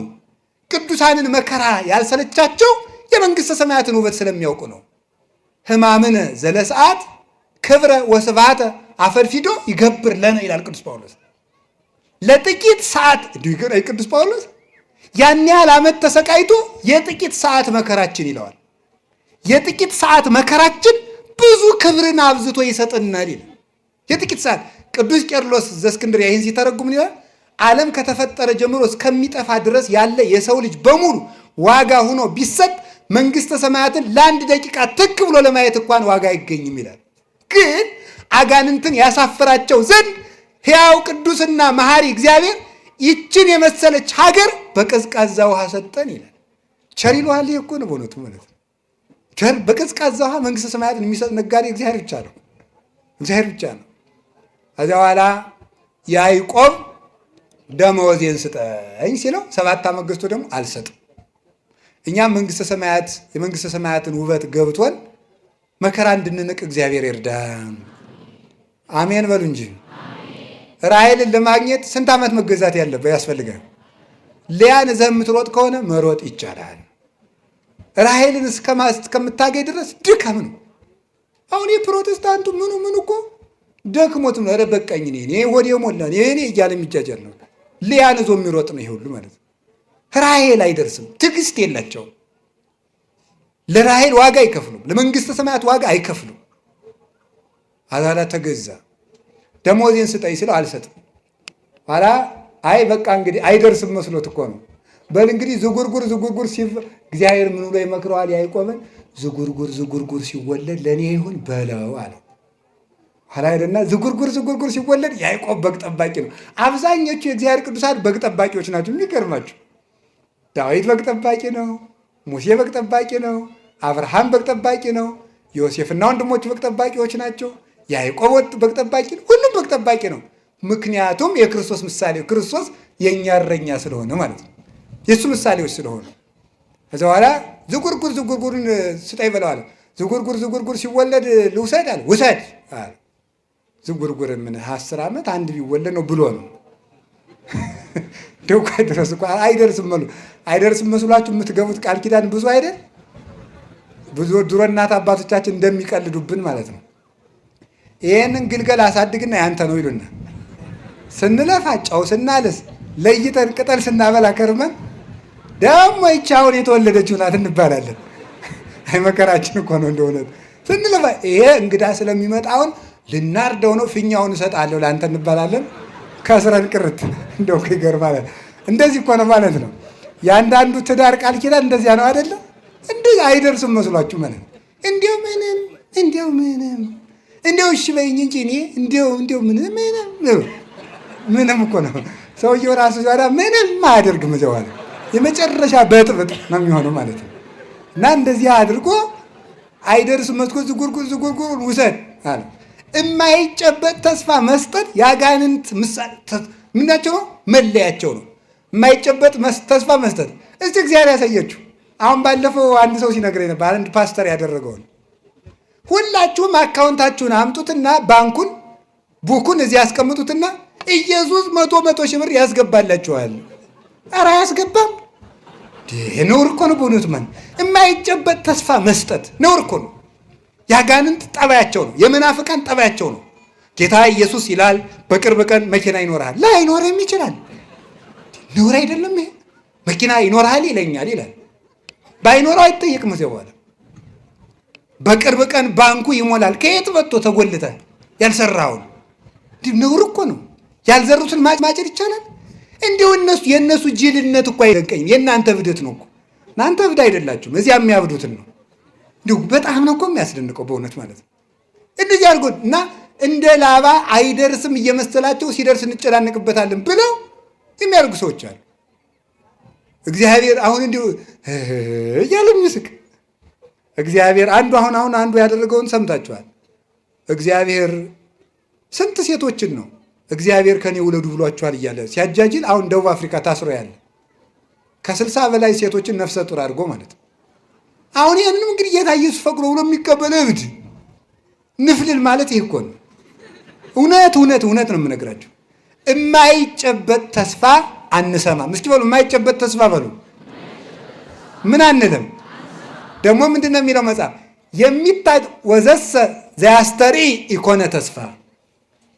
ቅዱሳንን መከራ ያልሰለቻቸው የመንግሥተ ሰማያትን ውበት ስለሚያውቁ ነው። ሕማምነ ዘለሰዓት ክብረ ወስብሐተ አፈልፊዶ ይገብር ለነ ይላል ቅዱስ ጳውሎስ። ለጥቂት ሰዓት ቅዱስ ጳውሎስ ያን ያህል ዓመት ተሰቃይቶ የጥቂት ሰዓት መከራችን ይለዋል። የጥቂት ሰዓት መከራችን ብዙ ክብርን አብዝቶ ይሰጥናል ይላል። የጥቂት ሰዓት ቅዱስ ቄርሎስ ዘእስክንድርያ ይህን ሲተረጉም ይላል ዓለም ከተፈጠረ ጀምሮ እስከሚጠፋ ድረስ ያለ የሰው ልጅ በሙሉ ዋጋ ሆኖ ቢሰጥ መንግሥተ ሰማያትን ለአንድ ደቂቃ ትክ ብሎ ለማየት እንኳን ዋጋ አይገኝም ይላል። ግን አጋንንትን ያሳፍራቸው ዘንድ ሕያው ቅዱስና መሐሪ እግዚአብሔር ይችን የመሰለች ሀገር በቀዝቃዛ ውሃ ሰጠን ይላል። ቸር ይለዋል። ይህ እኮ ነው በእውነቱ ማለት ነው። ቸር በቀዝቃዛ ውሃ መንግሥተ ሰማያትን የሚሰጥ ነጋዴ እግዚአብሔር ብቻ ነው። እግዚአብሔር ብቻ ነው። ከዚያ በኋላ ያዕቆብ ደመወዜን ስጠኝ ሲለው 7 ዓመት ገዝቶ ደግሞ አልሰጥም። እኛም መንግሥተ ሰማያት የመንግሥተ ሰማያትን ውበት ገብቶን መከራ እንድንንቅ እግዚአብሔር ይርዳን። አሜን በሉ እንጂ። ራሔልን ለማግኘት ስንት ዓመት መገዛት ያስፈልጋል? ልያን እዘህ የምትሮጥ ከሆነ መሮጥ ይቻላል። ራሔልን እስከምታገኝ ድረስ ድካም ነው። አሁን የፕሮቴስታንቱ ምኑ እኮ ደክሞት ነው። ኧረ በቃኝ እኔ ሆዴ ሞላ እኔ እያለ የሚጃጃል ነው። ልያን እዞ የሚሮጥ ነው ይሄ ሁሉ ማለት ነው። ራሔል አይደርስም። ትዕግስት የላቸውም። ለራሔል ዋጋ አይከፍሉም። ለመንግሥተ ሰማያት ዋጋ አይከፍሉም። አዛላ ተገዛ። ደሞዜን ስጠኝ ስለው አልሰጥም። ኋላ አይ በቃ እንግዲህ አይደርስም መስሎት እኮ ነው። በል እንግዲህ ዝጉርጉር እግዚአብሔር ምን ብሎ ይመክረዋል ያዕቆብን? ዝጉርጉር ሲወለድ ለእኔ ይሁን በለው አለው። ኋላ ሄደና ዝጉርጉር ሲወለድ ያዕቆብ በግ ጠባቂ ነው። አብዛኞቹ የእግዚአብሔር ቅዱሳን በግ ጠባቂዎች ናቸው። የሚገርማቸው ዳዊት በግ ጠባቂ ነው። ሙሴ በግ ጠባቂ ነው። አብርሃም በግ ጠባቂ ነው። ዮሴፍና ወንድሞቹ በግ ጠባቂዎች ናቸው። ያዕቆብ በግ ጠባቂ ነው። ሁሉም በግ ጠባቂ ነው። ምክንያቱም የክርስቶስ ምሳሌ ክርስቶስ የእኛ እረኛ ስለሆነ ማለት ነው። የእሱ ምሳሌዎች ስለሆነ ከዚ በኋላ ዝጉርጉርን ስጠኝ በለዋል። ዝጉርጉር ሲወለድ ልውሰድ አለ። ውሰድ አለ። ዝጉርጉር ምን 10 ዓመት አንድ ቢወለድ ነው ብሎ ነው። ደውቃ ድረስ እኮ አይደርስም መስሏችሁ የምትገቡት ቃል ኪዳን ብዙ አይደል? ብዙ ድሮ እናት አባቶቻችን እንደሚቀልዱብን ማለት ነው። ይህንን ግልገል አሳድግና ያንተ ነው ይሉና ስንለፋ ጨው ስናልስ ለይተን ቅጠል ስናበላ ከርመን ደግሞ ይህች አሁን የተወለደችው ናት እንባላለን። አይ መከራችን እኮ ነው እንደሆነ ስንለፋ ይሄ እንግዳ ስለሚመጣ አሁን ልናርደው ነው ፊኛውን እሰጣለሁ ለአንተ እንባላለን። ከስረን ቅርት እንደው ይገርማል። እንደዚህ እኮ ነው ማለት ነው። የአንዳንዱ ትዳር ቃል ኪዳን እንደዚያ ነው አይደለም? እንደዚህ አይደርስም መስሏችሁ ማለት እንዲያው እሺ በይኝ እንጂ እኔ እንዲያው ምንም እኮ ነው። ሰውየው ራሱ ዛሬ ምንም አያደርግም። ዘዋለ የመጨረሻ በጥብጥ ነው የሚሆነው ማለት ነው። እና እንደዚህ አድርጎ አይደርስም መስኮት ዝጉርጉር ውሰድ አለ። የማይጨበጥ ተስፋ መስጠት የአጋንንት ምናቸው ነው? መለያቸው ነው። የማይጨበጥ ተስፋ መስጠት። እስቲ እግዚአብሔር ያሳየችው። አሁን ባለፈው አንድ ሰው ሲነግረኝ ነበር፣ አንድ ፓስተር ያደረገውን። ሁላችሁም አካውንታችሁን አምጡትና ባንኩን ቡኩን እዚህ ያስቀምጡትና ኢየሱስ መቶ ሺህ ብር ያስገባላችኋል። ኧረ አያስገባም። ነውር እኮ ነው በእውነቱ። የማይጨበጥ ተስፋ መስጠት ነውር እኮ ነው። ያጋንንት ጠባያቸው ነው። የመናፍቃን ጠባያቸው ነው። ጌታ ኢየሱስ ይላል በቅርብ ቀን መኪና ይኖርሃል። ላይኖርም ይችላል። ነውር አይደለም ይሄ? መኪና ይኖርሃል ይለኛል ይላል። ባይኖረው አይጠየቅም። እዚያ በኋላ በቅርብ ቀን ባንኩ ይሞላል። ከየት መጥቶ ተጎልተ ያልሰራውን? ነውር እኮ ነው። ያልዘሩትን ማጨድ ይቻላል? እንዲሁ የእነሱ ጅልነት እኮ አይደንቀኝም። የእናንተ እብደት ነው እኮ። እናንተ እብድ አይደላችሁም። እዚያ የሚያብዱትን ነው። እንዲሁ በጣም ነው እኮ የሚያስደንቀው በእውነት ማለት ነው። እንደዚህ አድርጎ እና እንደ ላባ አይደርስም እየመሰላቸው ሲደርስ እንጨናነቅበታለን ብለው የሚያደርጉ ሰዎች አሉ። እግዚአብሔር አሁን እንዲሁ እያለ የሚስቅ እግዚአብሔር አንዱ ያደረገውን ሰምታችኋል። እግዚአብሔር ስንት ሴቶችን ነው እግዚአብሔር ከኔ ውለዱ ብሏችኋል እያለ ሲያጃጅል፣ አሁን ደቡብ አፍሪካ ታስሮ ያለ ከ60 በላይ ሴቶችን ነፍሰ ጡር አድርጎ ማለት ነው። አሁን ይህንንም እንግዲህ ጌታ ኢየሱስ ፈቅዶ ብሎ የሚቀበለ እብድ ንፍልል ማለት ይህ እኮ ነው። እውነት ነው የምነግራቸው። የማይጨበጥ ተስፋ አንሰማም። እስኪ በሉ የማይጨበጥ ተስፋ በሉ። ምን አንልም። ደግሞ ምንድን ነው የሚለው መጽሐፍ? ወዘሰ ዘያስተሪ ኢኮነ ተስፋ፣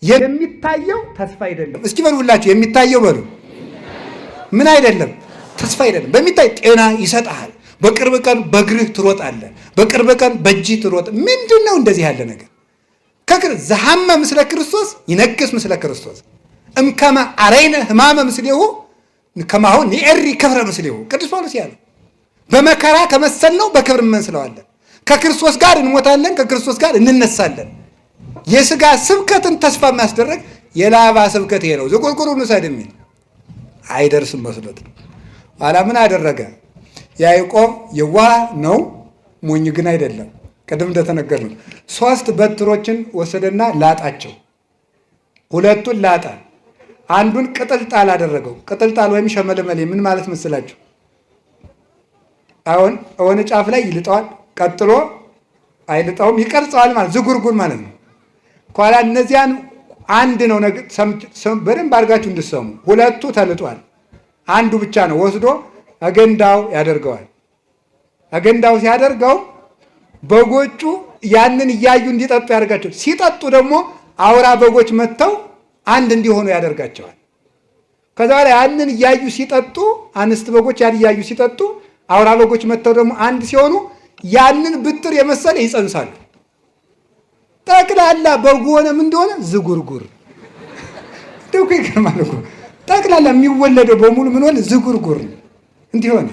የሚታየው ተስፋ አይደለም። እስኪ በሉ ሁላችሁ የሚታየው በሉ። ምን አይደለም? ተስፋ አይደለም። በሚታይ ጤና ይሰጥሃል። በቅርብ ቀን በእግርህ ትሮጣለህ። በቅርብ ቀን በእጅህ ትሮጥ። ምንድን ነው እንደዚህ ያለ ነገር? ዘሐመ ምስለ ክርስቶስ ይነግስ ምስለ ክርስቶስ እምከመ አረይነ ሕማመ ምስሌሁ ከማሁ ንኤሪ ክብረ ምስሌሁ። ቅዱስ ጳውሎስ ያለው በመከራ ከመሰልነው በክብር እንመስለዋለን። ከክርስቶስ ጋር እንሞታለን፣ ከክርስቶስ ጋር እንነሳለን። የሥጋ ስብከትን ተስፋ የሚያስደረግ የላባ ስብከት ይሄ ነው። ዝቁርቁሩን ውሰድ የሚል አይደርስም መስሎት ኋላ ምን አደረገ? ያዕቆብ የዋህ ነው፣ ሞኝ ግን አይደለም። ቅድም እንደተነገር ነው 3 በትሮችን ወሰደና ላጣቸው። 2ቱን ላጣ፣ አንዱን ቅጥልጣል አደረገው። ቅጥልጣል ወይም ሸመለመሌ ምን ማለት መስላችሁ? አሁን የሆነ ጫፍ ላይ ይልጠዋል፣ ቀጥሎ አይልጠውም፣ ይቀርጸዋል ማለት ዝጉርጉር ማለት ነው። ኋላ እነዚያን አንድ ነው በደንብ አድርጋችሁ እንድሰሙ። 2ቱ ተልጧል፣ አንዱ ብቻ ነው ወስዶ አገንዳው ያደርገዋል። አገንዳው ሲያደርገው በጎቹ ያንን እያዩ እንዲጠጡ ያደርጋቸው። ሲጠጡ ደግሞ አውራ በጎች መጥተው አንድ እንዲሆኑ ያደርጋቸዋል። ከዛ በኋላ ያንን እያዩ ሲጠጡ፣ አንስት በጎች ያን እያዩ ሲጠጡ፣ አውራ በጎች መጥተው ደግሞ አንድ ሲሆኑ ያንን ብጥር የመሰለ ይጸንሳሉ። ጠቅላላ በጉ ሆነ ምን እንደሆነ ዝጉርጉር። ደውኩ ይገርማል እኮ ጠቅላላ የሚወለደው በሙሉ ምን ሆነ? ዝጉርጉር እንዲሆነ።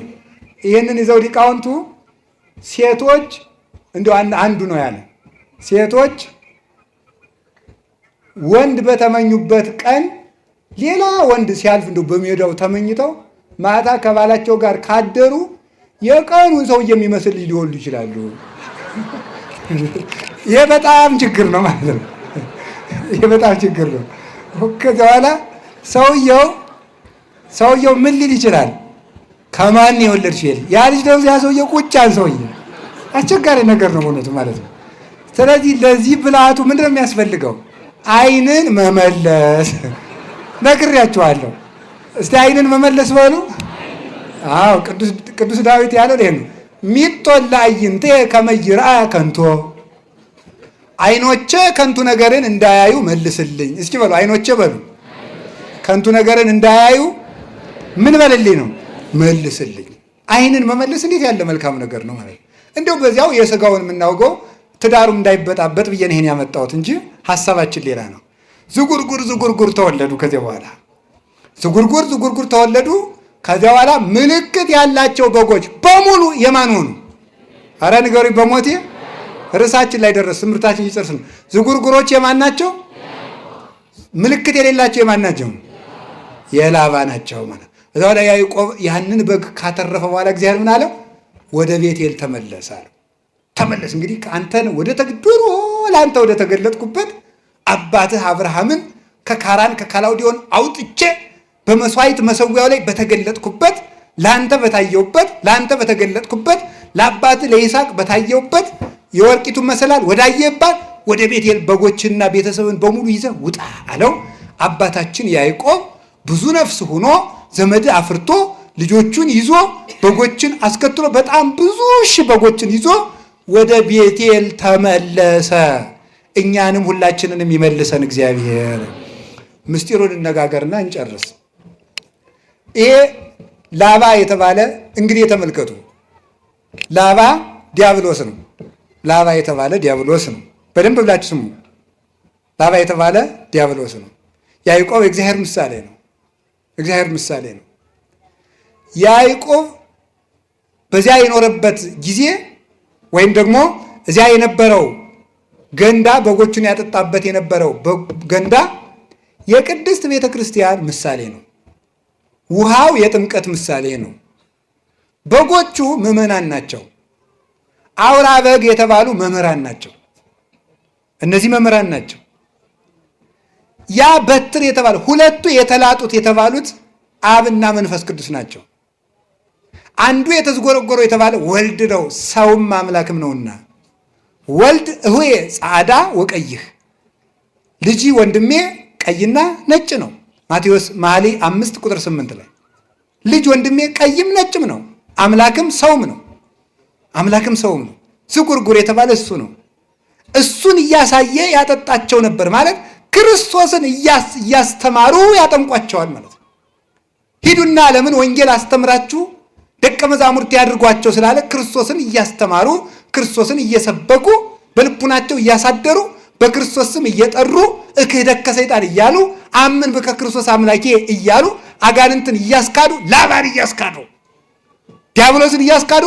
ይህንን ይዘው ሊቃውንቱ ሴቶች እንደው አንዱ ነው ያለ፣ ሴቶች ወንድ በተመኙበት ቀን ሌላ ወንድ ሲያልፍ እንደው በሜዳው ተመኝተው ማታ ከባላቸው ጋር ካደሩ የቀኑን ሰው የሚመስል ሊወልዱ ይችላሉ። ይሄ በጣም ችግር ነው ማለት ነው። ይሄ በጣም ችግር ነው። ከዛ በኋላ ሰውየው ምን ሊል ይችላል? ከማን የወለድሽ ይል ያ ልጅ ደግሞ ያ ሰውየው ቁጫን ሰውዬ አስቸጋሪ ነገር ነው እውነቱ ማለት ነው። ስለዚህ ለዚህ ብልሃቱ ምንድን ነው የሚያስፈልገው? ዓይንን መመለስ ነግሬያቸዋለሁ። እስቲ ዓይንን መመለስ በሉ። አዎ ቅዱስ ዳዊት ያለው ይሄ ነው። ሚጦላ አይንቴ ከመይራ ከንቶ፣ ዓይኖቼ ከንቱ ነገርን እንዳያዩ መልስልኝ። እስኪ በሉ ዓይኖቼ በሉ ከንቱ ነገርን እንዳያዩ ምን በልልኝ ነው? መልስልኝ። ዓይንን መመለስ እንዴት ያለ መልካም ነገር ነው ማለት ነው። እንደው በዚያው የሥጋውን የምናውገው ትዳሩም እንዳይበጣበጥ ብዬ ነው ይሄን ያመጣሁት እንጂ ሐሳባችን ሌላ ነው። ዝጉርጉር ተወለዱ። ከዚያ በኋላ ዝጉርጉር ተወለዱ። ከዚያ በኋላ ምልክት ያላቸው በጎች በሙሉ የማን ሆኑ? አረ ንገሩኝ በሞቴ ርዕሳችን ላይ ደረስ፣ ትምህርታችን ይጨርስ ነው። ዝጉርጉሮች የማን ናቸው? ምልክት የሌላቸው የማን ናቸው? የላባ ናቸው ማለት። ከዛ በኋላ ያዕቆብ ያንን በግ ካተረፈ በኋላ እግዚአብሔር ምን አለው? ወደ ቤቴል ተመለሰ አለው። ተመለስ እንግዲህ አንተን ወደ ተግድሮ ለአንተ ወደ ተገለጥኩበት አባትህ አብርሃምን ከካራን ከካላውዲዮን አውጥቼ በመስዋዕት መሰዊያው ላይ በተገለጥኩበት ለአንተ በታየውበት ለአንተ በተገለጥኩበት ለአባትህ ለይስሐቅ በታየውበት የወርቂቱን መሰላል ወዳየባት ወደ ቤቴል በጎችና ቤተሰብን በሙሉ ይዘህ ውጣ አለው። አባታችን ያዕቆብ ብዙ ነፍስ ሆኖ ዘመድ አፍርቶ ልጆቹን ይዞ በጎችን አስከትሎ በጣም ብዙ ሺህ በጎችን ይዞ ወደ ቤቴል ተመለሰ። እኛንም ሁላችንንም ይመልሰን እግዚአብሔር። ምስጢሩን እነጋገርና እንጨርስ። ይሄ ላባ የተባለ እንግዲህ ተመልከቱ፣ ላባ ዲያብሎስ ነው። ላባ የተባለ ዲያብሎስ ነው። በደንብ ብላችሁ ስሙ። ላባ የተባለ ዲያብሎስ ነው። ያዕቆብ የእግዚአብሔር ምሳሌ ነው። እግዚአብሔር ምሳሌ ነው። ያዕቆብ በዚያ የኖረበት ጊዜ ወይም ደግሞ እዚያ የነበረው ገንዳ በጎቹን ያጠጣበት የነበረው ገንዳ የቅድስት ቤተ ክርስቲያን ምሳሌ ነው። ውሃው የጥምቀት ምሳሌ ነው። በጎቹ ምዕመናን ናቸው። አውራ በግ የተባሉ መምህራን ናቸው። እነዚህ መምህራን ናቸው። ያ በትር የተባለ ሁለቱ የተላጡት የተባሉት አብና መንፈስ ቅዱስ ናቸው። አንዱ የተዝጎረጎረው የተባለ ወልድ ነው፣ ሰውም አምላክም ነውና ወልድ እሁዬ ጻዕዳ ወቀይህ፣ ልጅ ወንድሜ ቀይና ነጭ ነው። ማቴዎስ መኃልየ 5:8 ላይ ልጅ ወንድሜ ቀይም ነጭም ነው፣ አምላክም ሰውም ነው። አምላክም ሰውም ነው። ዝጉርጉር የተባለ እሱ ነው። እሱን እያሳየ ያጠጣቸው ነበር ማለት ክርስቶስን እያስተማሩ ያጠምቋቸዋል ማለት ነው። ሂዱና ዓለምን ወንጌል አስተምራችሁ ደቀ መዛሙርት ያድርጓቸው ስላለ ክርስቶስን እያስተማሩ ክርስቶስን እየሰበኩ በልቡናቸው እያሳደሩ በክርስቶስ ስም እየጠሩ እክህደከ ሰይጣን እያሉ አምን በከ ክርስቶስ አምላኬ እያሉ አጋንንትን እያስካዱ ላባን እያስካዱ ዲያብሎስን እያስካዱ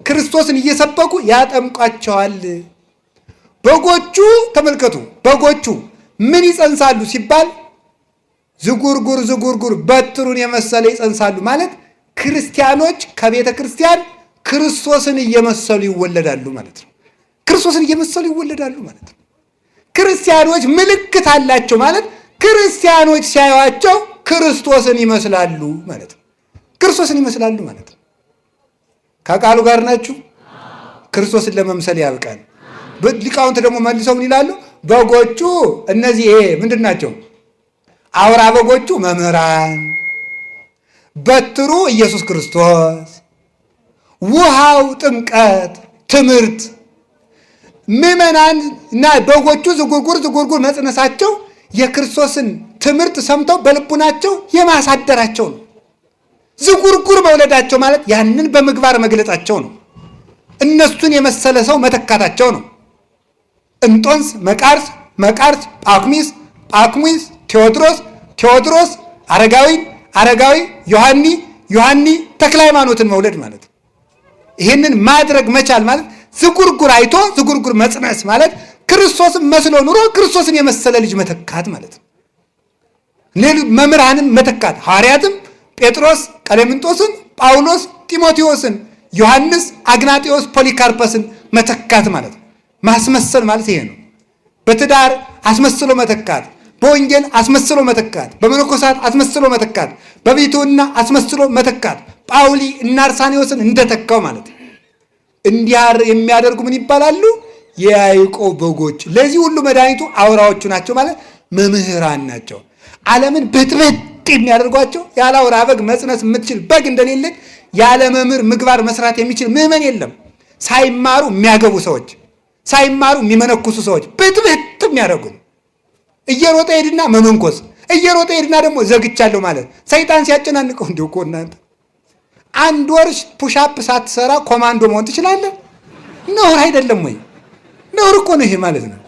ክርስቶስን እየሰበኩ ያጠምቋቸዋል። በጎቹ ተመልከቱ፣ በጎቹ ምን ይጸንሳሉ ሲባል ዝጉርጉር ዝጉርጉር በትሩን የመሰለ ይጸንሳሉ ማለት ክርስቲያኖች ከቤተ ክርስቲያን ክርስቶስን እየመሰሉ ይወለዳሉ ማለት ነው። ክርስቶስን እየመሰሉ ይወለዳሉ ማለት ነው። ክርስቲያኖች ምልክት አላቸው ማለት ክርስቲያኖች ሲያዩአቸው ክርስቶስን ይመስላሉ ማለት ነው። ክርስቶስን ይመስላሉ ማለት ነው። ከቃሉ ጋር ናችሁ? ክርስቶስን ለመምሰል ያብቃል። ሊቃውንት ደግሞ መልሰው ምን ይላሉ? በጎቹ እነዚህ ይሄ ምንድን ናቸው? አውራ በጎቹ መምህራን፣ በትሩ ኢየሱስ ክርስቶስ፣ ውሃው ጥምቀት ትምህርት፣ ምዕመናን እና በጎቹ ዝጉርጉር ዝጉርጉር መጽነሳቸው የክርስቶስን ትምህርት ሰምተው በልቡናቸው የማሳደራቸው ነው። ዝጉርጉር መውለዳቸው ማለት ያንን በምግባር መግለጻቸው ነው። እነሱን የመሰለ ሰው መተካታቸው ነው። እንጦንስ፣ መቃርስ፣ መቃርስ፣ ጳኩሚስ፣ ጳኩሚስ፣ ቴዎድሮስ፣ አረጋዊ፣ ዮሐኒ፣ ተክለ ሃይማኖትን መውለድ ማለት ነው። ይህንን ማድረግ መቻል ማለት ዝጉርጉር አይቶ ዝጉርጉር መጽነስ ማለት ክርስቶስን መስሎ ኑሮ ክርስቶስን የመሰለ ልጅ መተካት ማለት ነው። መምህራንን መተካት ሐዋርያትም ጴጥሮስ ቀሌምንጦስን፣ ጳውሎስ ጢሞቴዎስን፣ ዮሐንስ አግናጢዮስ ፖሊካርፐስን መተካት ማለት ነው። ማስመሰል ማለት ይሄ ነው። በትዳር አስመስሎ መተካት፣ በወንጌል አስመስሎ መተካት፣ በመነኮሳት አስመስሎ መተካት፣ በቤቱና አስመስሎ መተካት ጳውሊ እና አርሳኔዎስን እንደተካው ማለት ነው። እንዲያር የሚያደርጉ ምን ይባላሉ? የያዕቆብ በጎች። ለዚህ ሁሉ መድኃኒቱ አውራዎቹ ናቸው ማለት መምህራን ናቸው። ዓለምን ብጥብጥ የሚያደርጓቸው ያለ አውራ በግ መጽነስ የምትችል በግ እንደሌለች ያለ መምህር ምግባር መስራት የሚችል ምዕመን የለም። ሳይማሩ የሚያገቡ ሰዎች፣ ሳይማሩ የሚመነኩሱ ሰዎች ብጥብጥ የሚያደርጉ እየሮጠ ሄድና መመንኮስ፣ እየሮጠ ሄድና ደግሞ ዘግቻለሁ ማለት ሰይጣን ሲያጨናንቀው እንዲሁ እኮ እናንተ አንድ ወር ፑሻፕ ሳትሰራ ኮማንዶ መሆን ትችላለህ? ነውር አይደለም ወይ? ነውር እኮ ነው ይሄ ማለት ነው።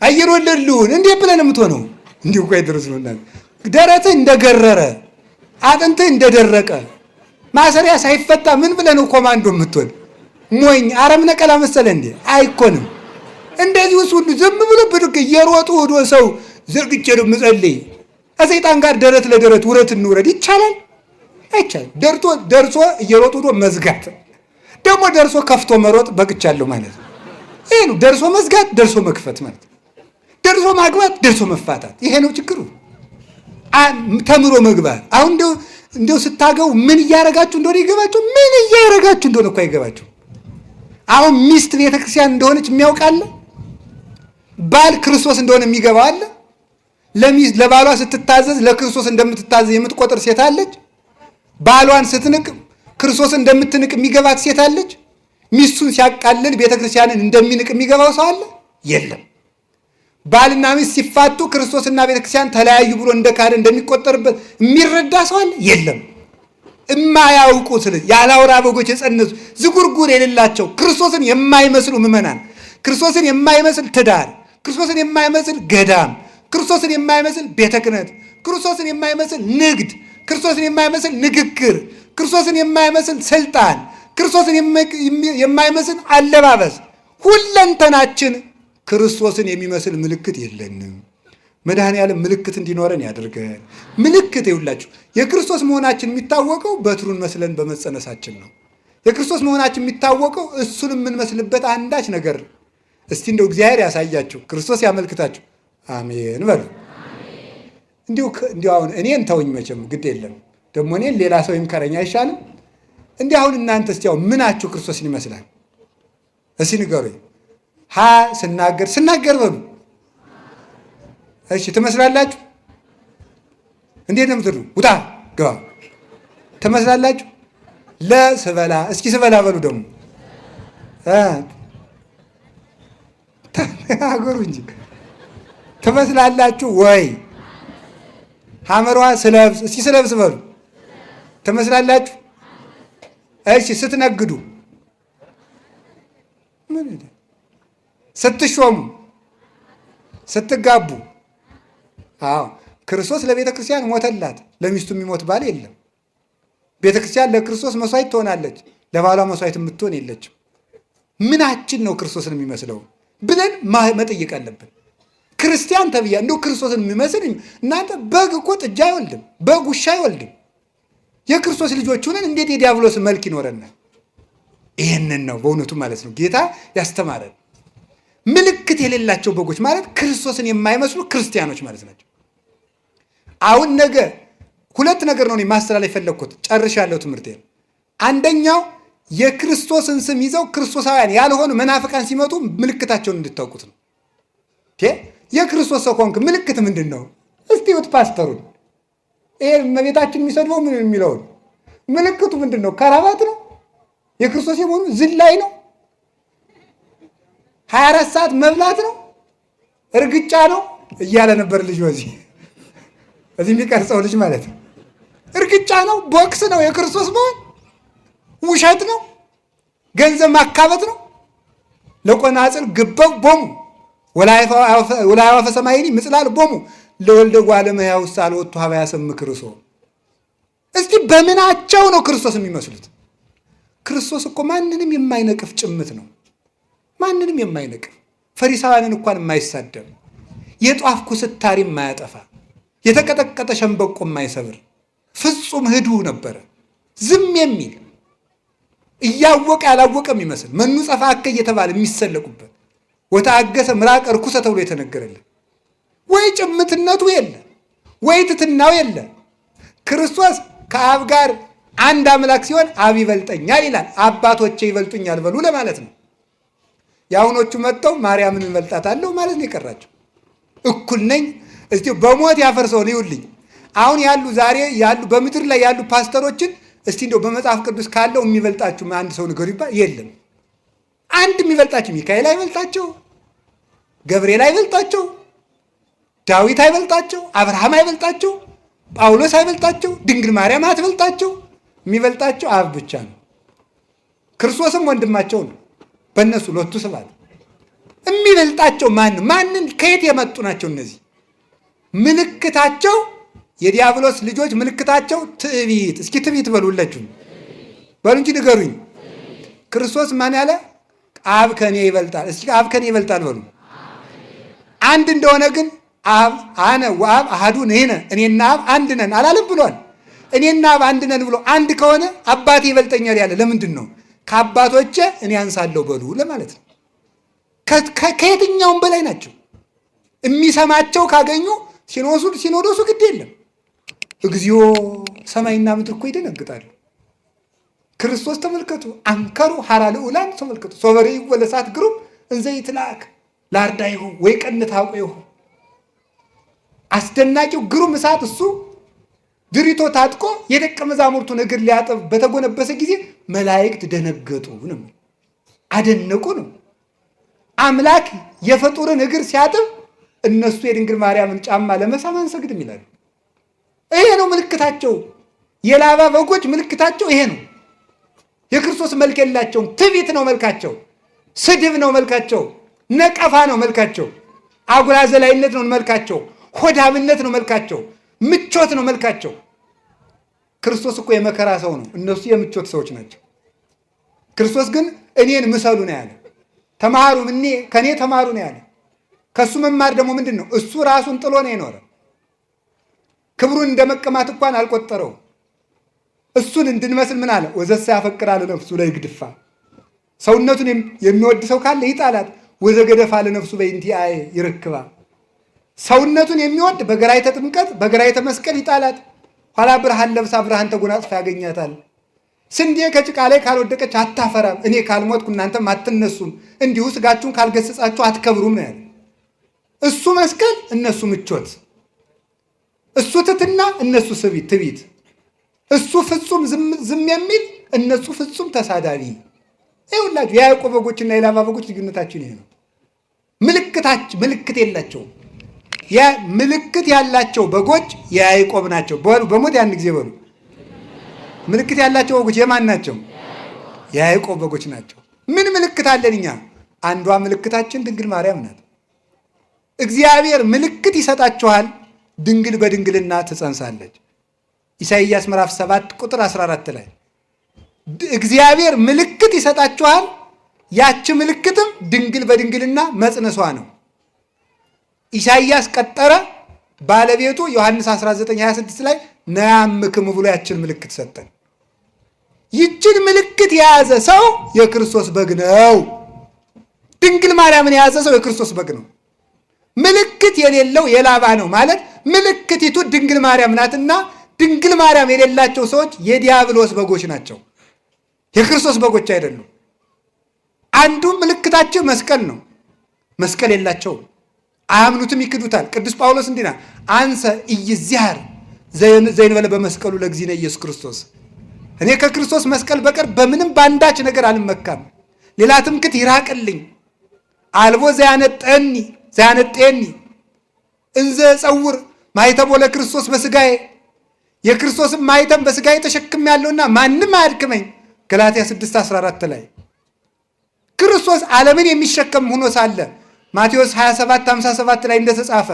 አየር ወለድልውን እንዴት ብለን የምትሆነው እንዲሁ እኮ አይደረስ ነው። ደረትህ እንደገረረ አጥንትህ እንደደረቀ ማሰሪያ ሳይፈታ ምን ብለህ ነው ኮማንዶ የምትሆን? ሞኝ አረም ነቀላ መሰለ እንዴ? አይኮንም። እንደዚህ ውስጥ ሁሉ ዝም ብሎ ብድግ እየሮጡ ሄዶ ሰው ዘርግቼ ነው የምጸልይ ከሰይጣን ጋር ደረት ለደረት ውረት እንውረድ ይቻላል? አይቻልም። ደርሶ እየሮጡ ሄዶ መዝጋት ደግሞ ደርሶ ከፍቶ መሮጥ በቅቻለሁ ማለት ነው። ይሄ ነው ደርሶ መዝጋት፣ ደርሶ መክፈት ማለት ደርሶ ማግባት፣ ደርሶ መፋታት። ይሄ ነው ችግሩ። ተምሮ መግባት። አሁን እንደው ስታገቡ ምን እያረጋችሁ እንደሆነ ይገባችሁ? ምን እያረጋችሁ እንደሆነ እኮ አይገባችሁ። አሁን ሚስት ቤተክርስቲያን እንደሆነች የሚያውቃለ? ባል ክርስቶስ እንደሆነ የሚገባው አለ? ለባሏ ስትታዘዝ ለክርስቶስ እንደምትታዘዝ የምትቆጥር ሴት አለች? ባሏን ስትንቅ ክርስቶስ እንደምትንቅ የሚገባት ሴት አለች? ሚስቱን ሲያቃልል ቤተክርስቲያንን እንደሚንቅ የሚገባው ሰው አለ? የለም። ባልና ሚስት ሲፋቱ ክርስቶስና ቤተክርስቲያን ተለያዩ ብሎ እንደ ካደ እንደሚቆጠርበት የሚረዳ ሰው አለ? የለም። እማያውቁ ያላውራ በጎች የጸነሱ ዝጉርጉር የሌላቸው ክርስቶስን የማይመስሉ ምዕመናን፣ ክርስቶስን የማይመስል ትዳር፣ ክርስቶስን የማይመስል ገዳም፣ ክርስቶስን የማይመስል ቤተ ክህነት፣ ክርስቶስን የማይመስል ንግድ፣ ክርስቶስን የማይመስል ንግግር፣ ክርስቶስን የማይመስል ስልጣን፣ ክርስቶስን የማይመስል አለባበስ፣ ሁለንተናችን ክርስቶስን የሚመስል ምልክት የለንም። መድኃኔዓለም ምልክት እንዲኖረን ያደርገን። ምልክት ይውላችሁ የክርስቶስ መሆናችን የሚታወቀው በትሩን መስለን በመጸነሳችን ነው። የክርስቶስ መሆናችን የሚታወቀው እሱን የምንመስልበት አንዳች ነገር። እስቲ እንደው እግዚአብሔር ያሳያችሁ፣ ክርስቶስ ያመልክታችሁ። አሜን በሉ። እንዲሁ አሁን እኔን ተውኝ፣ መቼም ግድ የለም ደግሞ እኔን ሌላ ሰው ይምከረኝ አይሻልም? እንዲህ አሁን እናንተ እስቲ አሁን ምናችሁ ክርስቶስን ይመስላል? እስቲ ንገሩኝ። ስናገር በሉ። እሺ ትመስላላችሁ? እንዴት ነው የምትሉ? ውጣ ግባ ትመስላላችሁ? ለስበላ እስኪ ስበላ በሉ ደግሞ አገሩ እንጂ ትመስላላችሁ ወይ? ሐመሯ ስለብስ እስኪ ስለብስ በሉ ትመስላላችሁ? እሺ ስትነግዱ፣ ምን ስትሾሙ፣ ስትጋቡ። አዎ ክርስቶስ ለቤተ ክርስቲያን ሞተላት። ለሚስቱ የሚሞት ባል የለም። ቤተ ክርስቲያን ለክርስቶስ መስዋዕት ትሆናለች፣ ለባሏ መስዋዕት የምትሆን የለችም። ምናችን ነው ክርስቶስን የሚመስለው ብለን መጠየቅ አለብን። ክርስቲያን ተብያ እንደው ክርስቶስን የሚመስል እናንተ በግ እኮ ጥጃ አይወልድም፣ በግ ውሻ አይወልድም። የክርስቶስ ልጆች ሆነን እንዴት የዲያብሎስ መልክ ይኖረናል? ይህንን ነው በእውነቱ ማለት ነው ጌታ ያስተማረን። ምልክት የሌላቸው በጎች ማለት ክርስቶስን የማይመስሉ ክርስቲያኖች ማለት ናቸው። አሁን ነገ ሁለት ነገር ነው ማስተላለፍ የፈለግኩት፣ ጨርሻለሁ ትምህርቴን። አንደኛው የክርስቶስን ስም ይዘው ክርስቶሳውያን ያልሆኑ መናፍቃን ሲመጡ ምልክታቸውን እንድታውቁት ነው። የክርስቶስ ሰው ከሆንክ ምልክት ምንድን ነው? እስቲ ይሁት ፓስተሩን ይሄ እመቤታችን የሚሰድበው ምን የሚለውን ምልክቱ ምንድን ነው? ከራባት ነው? የክርስቶስ የመሆኑ ዝላይ ነው? 24 ሰዓት መብላት ነው? እርግጫ ነው እያለ ነበር ልጅ እዚህ የሚቀርጸው ልጅ ማለት ነው። እርግጫ ነው? ቦክስ ነው? የክርስቶስ መሆን ውሸት ነው? ገንዘብ ማካበት ነው? ለቆናጽል ግበው ቦሙ ወላይዋ ፈሰማይኒ ምጽላል ቦሙ ለወልደ እጓለ እመሕያው ሳልወጡ ሀበያ ሰም ክርስቶ። እስቲ በምናቸው ነው ክርስቶስ የሚመስሉት? ክርስቶስ እኮ ማንንም የማይነቅፍ ጭምት ነው። ማንንም የማይነቅፍ ፈሪሳውያንን እንኳን የማይሳደብ የጧፍ ኩስታሪ የማያጠፋ የተቀጠቀጠ ሸንበቆ የማይሰብር ፍጹም ህዱ ነበረ። ዝም የሚል እያወቀ ያላወቀ የሚመስል መኑ ጸፋከ እየተባለ የሚሰለቁበት ወተአገሰ ምራቅ ርኩሰ ተብሎ የተነገረልን ወይ ጭምትነቱ የለ ወይ ትትናው የለ። ክርስቶስ ከአብ ጋር አንድ አምላክ ሲሆን አብ ይበልጠኛል ይላል። አባቶቼ ይበልጡኛል በሉ ለማለት ነው። የአሁኖቹ መጥተው ማርያምን እንበልጣታለሁ ማለት ነው የቀራቸው። እኩል ነኝ እስቲ በሞት ያፈርሰውን ይውልኝ። አሁን ያሉ ዛሬ ያሉ በምድር ላይ ያሉ ፓስተሮችን እስቲ እንደው በመጽሐፍ ቅዱስ ካለው የሚበልጣችሁ አንድ ሰው ንገሩ ይባል የለም። አንድ የሚበልጣቸው ሚካኤል አይበልጣቸው፣ ገብርኤል አይበልጣቸው፣ ዳዊት አይበልጣቸው፣ አብርሃም አይበልጣቸው፣ ጳውሎስ አይበልጣቸው፣ ድንግል ማርያም አትበልጣቸው። የሚበልጣቸው አብ ብቻ ነው። ክርስቶስም ወንድማቸው ነው። በእነሱ ሎቱ ስብሐት። የሚበልጣቸው ማንን ከየት የመጡ ናቸው እነዚህ? ምልክታቸው የዲያብሎስ ልጆች ምልክታቸው ትዕቢት። እስኪ ትዕቢት በሉላችሁ በሉ እንጂ ንገሩኝ። ክርስቶስ ማን ያለ? አብ ከኔ ይበልጣል። እስኪ አብ ከኔ ይበልጣል በሉ። አንድ እንደሆነ ግን አብ አነ ወአብ አሐዱ ነን፣ እኔና አብ አንድ ነን አላለም ብሏል። እኔና አብ አንድ ነን ብሎ አንድ ከሆነ አባቴ ይበልጠኛል ያለ ለምንድን ነው? ከአባቶቼ እኔ አንሳለሁ በሉ ለማለት ነው። ከየትኛውም በላይ ናቸው። የሚሰማቸው ካገኙ ሲኖዶሱ ግድ የለም። እግዚኦ ሰማይና ምድር እኮ ይደነግጣሉ። ክርስቶስ ተመልከቱ፣ አንከሩ ሐራ ልዑላን ተመልከቱ፣ ሶበሬ ወለሳት ግሩም እንዘይት ላክ ላርዳይሁ ወይ ቀንት አውቀይሁ። አስደናቂው ግሩም እሳት እሱ ድሪቶ ታጥቆ የደቀ መዛሙርቱን እግር ሊያጠብ በተጎነበሰ ጊዜ መላእክት ደነገጡ ነው፣ አደነቁ ነው። አምላክ የፍጡርን እግር ሲያጥብ እነሱ የድንግል ማርያምን ጫማ ለመሳም አንሰግድም ይላሉ። ይሄ ነው ምልክታቸው። የላባ በጎች ምልክታቸው ይሄ ነው። የክርስቶስ መልክ የላቸውም። ትዕቢት ነው መልካቸው፣ ስድብ ነው መልካቸው፣ ነቀፋ ነው መልካቸው፣ አጉራ ዘላይነት ነው መልካቸው፣ ሆዳምነት ነው መልካቸው፣ ምቾት ነው መልካቸው። ክርስቶስ እኮ የመከራ ሰው ነው፣ እነሱ የምቾት ሰዎች ናቸው። ክርስቶስ ግን እኔን ምሰሉ ነው ያለ። ተማሩ ከኔ ተማሩ ነው ያለ። ከእሱ መማር ደግሞ ምንድን ነው? እሱ ራሱን ጥሎ ነው የኖረ። ክብሩን እንደ መቀማት እንኳን አልቆጠረው። እሱን እንድንመስል ምን አለ? ወዘሳ ያፈቅራል ነፍሱ ላይ ግድፋ። ሰውነቱን የሚወድ ሰው ካለ ይጣላት። ወዘገደፋ ለነፍሱ በእንቲአየ ይርክባ። ሰውነቱን የሚወድ በገራይተ ጥምቀት በገራይተ መስቀል ይጣላት፣ ኋላ ብርሃን ለብሳ ብርሃን ተጎናጽፋ ያገኛታል። ስንዴ ከጭቃ ላይ ካልወደቀች አታፈራም። እኔ ካልሞትኩ እናንተም አትነሱም፣ እንዲሁ ስጋችሁን ካልገሰጻችሁ አትከብሩም ነው ያለ። እሱ መስቀል፣ እነሱ ምቾት። እሱ ትትና፣ እነሱ ትዕቢት። እሱ ፍጹም ዝም የሚል፣ እነሱ ፍጹም ተሳዳቢ። ይኸውላችሁ የያዕቆብ በጎችና የላባ በጎች ልዩነታችን ይሄ ነው። ምልክት የላቸውም። ምልክት ያላቸው በጎች የያዕቆብ ናቸው። በሞት ያን ጊዜ በሉ። ምልክት ያላቸው በጎች የማን ናቸው? የያዕቆብ በጎች ናቸው። ምን ምልክት አለን እኛ? አንዷ ምልክታችን ድንግል ማርያም ናት። እግዚአብሔር ምልክት ይሰጣችኋል፣ ድንግል በድንግልና ትጸንሳለች። ኢሳይያስ ምዕራፍ 7 ቁጥር 14 ላይ እግዚአብሔር ምልክት ይሰጣችኋል፣ ያቺ ምልክትም ድንግል በድንግልና መጽነሷ ነው። ኢሳይያስ ቀጠረ፣ ባለቤቱ ዮሐንስ 19:26 ላይ ነያምክም ብሎ ያችን ምልክት ሰጠን። ይችን ምልክት የያዘ ሰው የክርስቶስ በግ ነው። ድንግል ማርያምን የያዘ ሰው የክርስቶስ በግ ነው። ምልክት የሌለው የላባ ነው ማለት ምልክቲቱ ድንግል ማርያም ናትና፣ ድንግል ማርያም የሌላቸው ሰዎች የዲያብሎስ በጎች ናቸው፣ የክርስቶስ በጎች አይደሉም። አንዱ ምልክታቸው መስቀል ነው። መስቀል የላቸውም፣ አያምኑትም፣ ይክዱታል። ቅዱስ ጳውሎስ እንዲና አንሰ ኢይዝያር ዘይንበለ በመስቀሉ ለእግዚእነ ኢየሱስ ክርስቶስ፣ እኔ ከክርስቶስ መስቀል በቀር በምንም በአንዳች ነገር አልመካም፣ ሌላ ትምክት ይራቅልኝ። አልቦ ዘያነጠኒ እንዘ ጸውር ማኅተሞ ለክርስቶስ በሥጋዬ፣ የክርስቶስን ማኅተም በሥጋዬ ተሸክም ያለውና ማንም አያድክመኝ። ገላትያ 6:14 ላይ ክርስቶስ ዓለምን የሚሸከም ሆኖ ሳለ ማቴዎስ 27:57 ላይ እንደተጻፈ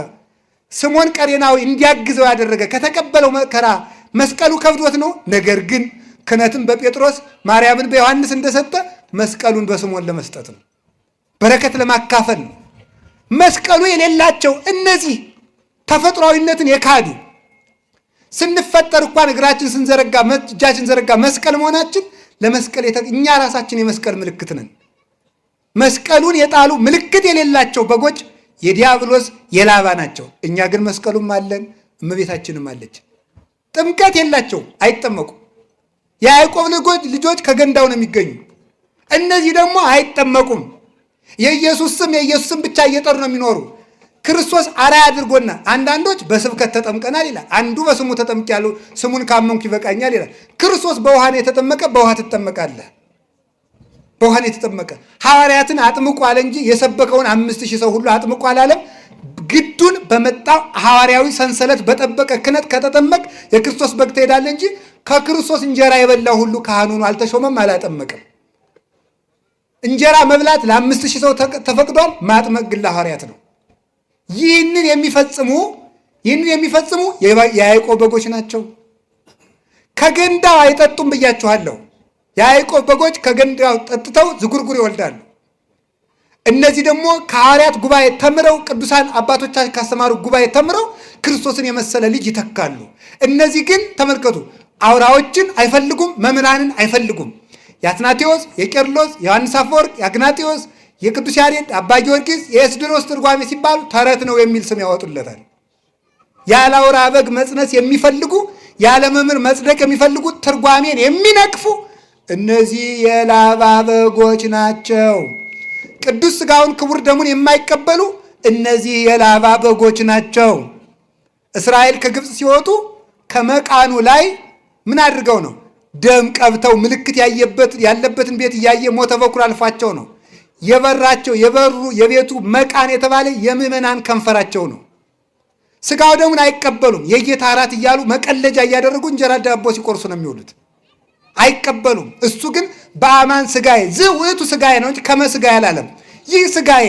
ስምዖን ቀሬናዊ እንዲያግዘው ያደረገ ከተቀበለው መከራ መስቀሉ ከብዶት ነው። ነገር ግን ክህነትን በጴጥሮስ ማርያምን በዮሐንስ እንደሰጠ መስቀሉን በስምዖን ለመስጠት ነው፣ በረከት ለማካፈል ነው። መስቀሉ የሌላቸው እነዚህ ተፈጥሯዊነትን የካዱ ስንፈጠር እንኳን እግራችን ስንዘረጋ እጃችን ዘረጋ መስቀል መሆናችን ለመስቀል እኛ ራሳችን የመስቀል ምልክት ነን። መስቀሉን የጣሉ ምልክት የሌላቸው በጎች የዲያብሎስ የላባ ናቸው። እኛ ግን መስቀሉም አለን፣ እመቤታችንም አለች። ጥምቀት የላቸው፣ አይጠመቁም። የያዕቆብ ልጆች ከገንዳው ነው የሚገኙ። እነዚህ ደግሞ አይጠመቁም። የኢየሱስ ስም ብቻ እየጠሩ ነው የሚኖሩ። ክርስቶስ አርአያ አድርጎና አንዳንዶች በስብከት ተጠምቀናል ይላል፣ አንዱ በስሙ ተጠምቄያለሁ ስሙን ካመንኩ ይበቃኛል ይላል። ክርስቶስ በውሃ ነው የተጠመቀ፣ በውሃ ትጠመቃለህ። በውሃ ነው የተጠመቀ። ሐዋርያትን አጥምቁ አለ እንጂ የሰበከውን 5000 ሰው ሁሉ አጥምቁ አላለም። ግዱን በመጣው ሐዋርያዊ ሰንሰለት በጠበቀ ክህነት ከተጠመቅ የክርስቶስ በግ ትሄዳለህ እንጂ ከክርስቶስ እንጀራ የበላው ሁሉ ካህኑ ነው፣ አልተሾመም፣ አላጠመቅም። እንጀራ መብላት ለ5000 ሰው ተፈቅዷል፣ ማጥመቅ ግን ለሐዋርያት ነው። ይህንን የሚፈጽሙ የያዕቆብ በጎች ናቸው። ከገንዳው አይጠጡም ብያችኋለሁ። የያዕቆብ በጎች ከገንዳው ጠጥተው ዝጉርጉር ይወልዳሉ። እነዚህ ደግሞ ከሐዋርያት ጉባኤ ተምረው ቅዱሳን አባቶቻችን ካስተማሩ ጉባኤ ተምረው ክርስቶስን የመሰለ ልጅ ይተካሉ። እነዚህ ግን ተመልከቱ፣ አውራዎችን አይፈልጉም፣ መምህራንን አይፈልጉም። የአትናቴዎስ፣ የቄርሎስ፣ የዮሐንስ አፈወርቅ፣ የአግናጤዎስ፣ የቅዱስ ያሬድ አባ ጊዮርጊስ የኤስድሮስ ትርጓሜ ሲባሉ ተረት ነው የሚል ስም ያወጡለታል። ያለ አውራ በግ መጽነስ የሚፈልጉ ያለ መምህር መጽደቅ የሚፈልጉ ትርጓሜን የሚነቅፉ እነዚህ የላባ በጎች ናቸው። ቅዱስ ሥጋውን ክቡር ደሙን የማይቀበሉ እነዚህ የላባ በጎች ናቸው። እስራኤል ከግብፅ ሲወጡ ከመቃኑ ላይ ምን አድርገው ነው? ደም ቀብተው ምልክት ያለበትን ቤት እያየ ሞተ በኩር አልፏቸው ነው። የቤቱ መቃን የተባለ የምዕመናን ከንፈራቸው ነው። ሥጋው ደሙን አይቀበሉም። የጌታ እራት እያሉ መቀለጃ እያደረጉ እንጀራ ዳቦ ሲቆርሱ ነው የሚውሉት። አይቀበሉም። እሱ ግን በአማን ሥጋዬ ዝውዕቱ ሥጋዬ ነው እንጂ ከመስጋዬ አላለም። ይህ ሥጋዬ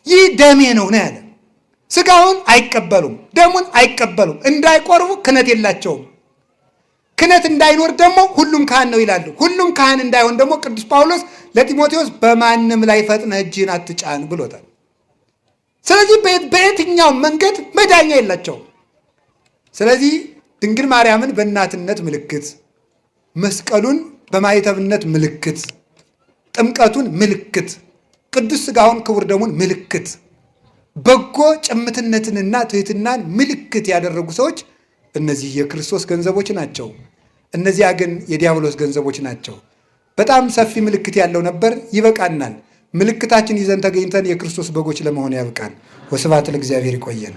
ይህ ደሜ ነው ነው ያለ። ሥጋውን አይቀበሉም፣ ደሙን አይቀበሉም። እንዳይቆርቡ ክህነት የላቸውም። ክህነት እንዳይኖር ደግሞ ሁሉም ካህን ነው ይላሉ። ሁሉም ካህን እንዳይሆን ደግሞ ቅዱስ ጳውሎስ ለጢሞቴዎስ በማንም ላይ ፈጥነህ እጅህን አትጫን ብሎታል። ስለዚህ በየትኛውም መንገድ መዳኛ የላቸውም። ስለዚህ ድንግል ማርያምን በእናትነት ምልክት፣ መስቀሉን በማኅተብነት ምልክት፣ ጥምቀቱን ምልክት፣ ቅዱስ ሥጋውን ክቡር ደሙን ምልክት፣ በጎ ጭምትነትንና ትሕትናን ምልክት ያደረጉ ሰዎች እነዚህ የክርስቶስ ገንዘቦች ናቸው። እነዚያ ግን የዲያብሎስ ገንዘቦች ናቸው። በጣም ሰፊ ምልክት ያለው ነበር። ይበቃናል። ምልክታችን ይዘን ተገኝተን የክርስቶስ በጎች ለመሆን ያብቃን። ወስብሐት ለእግዚአብሔር። ይቆየን።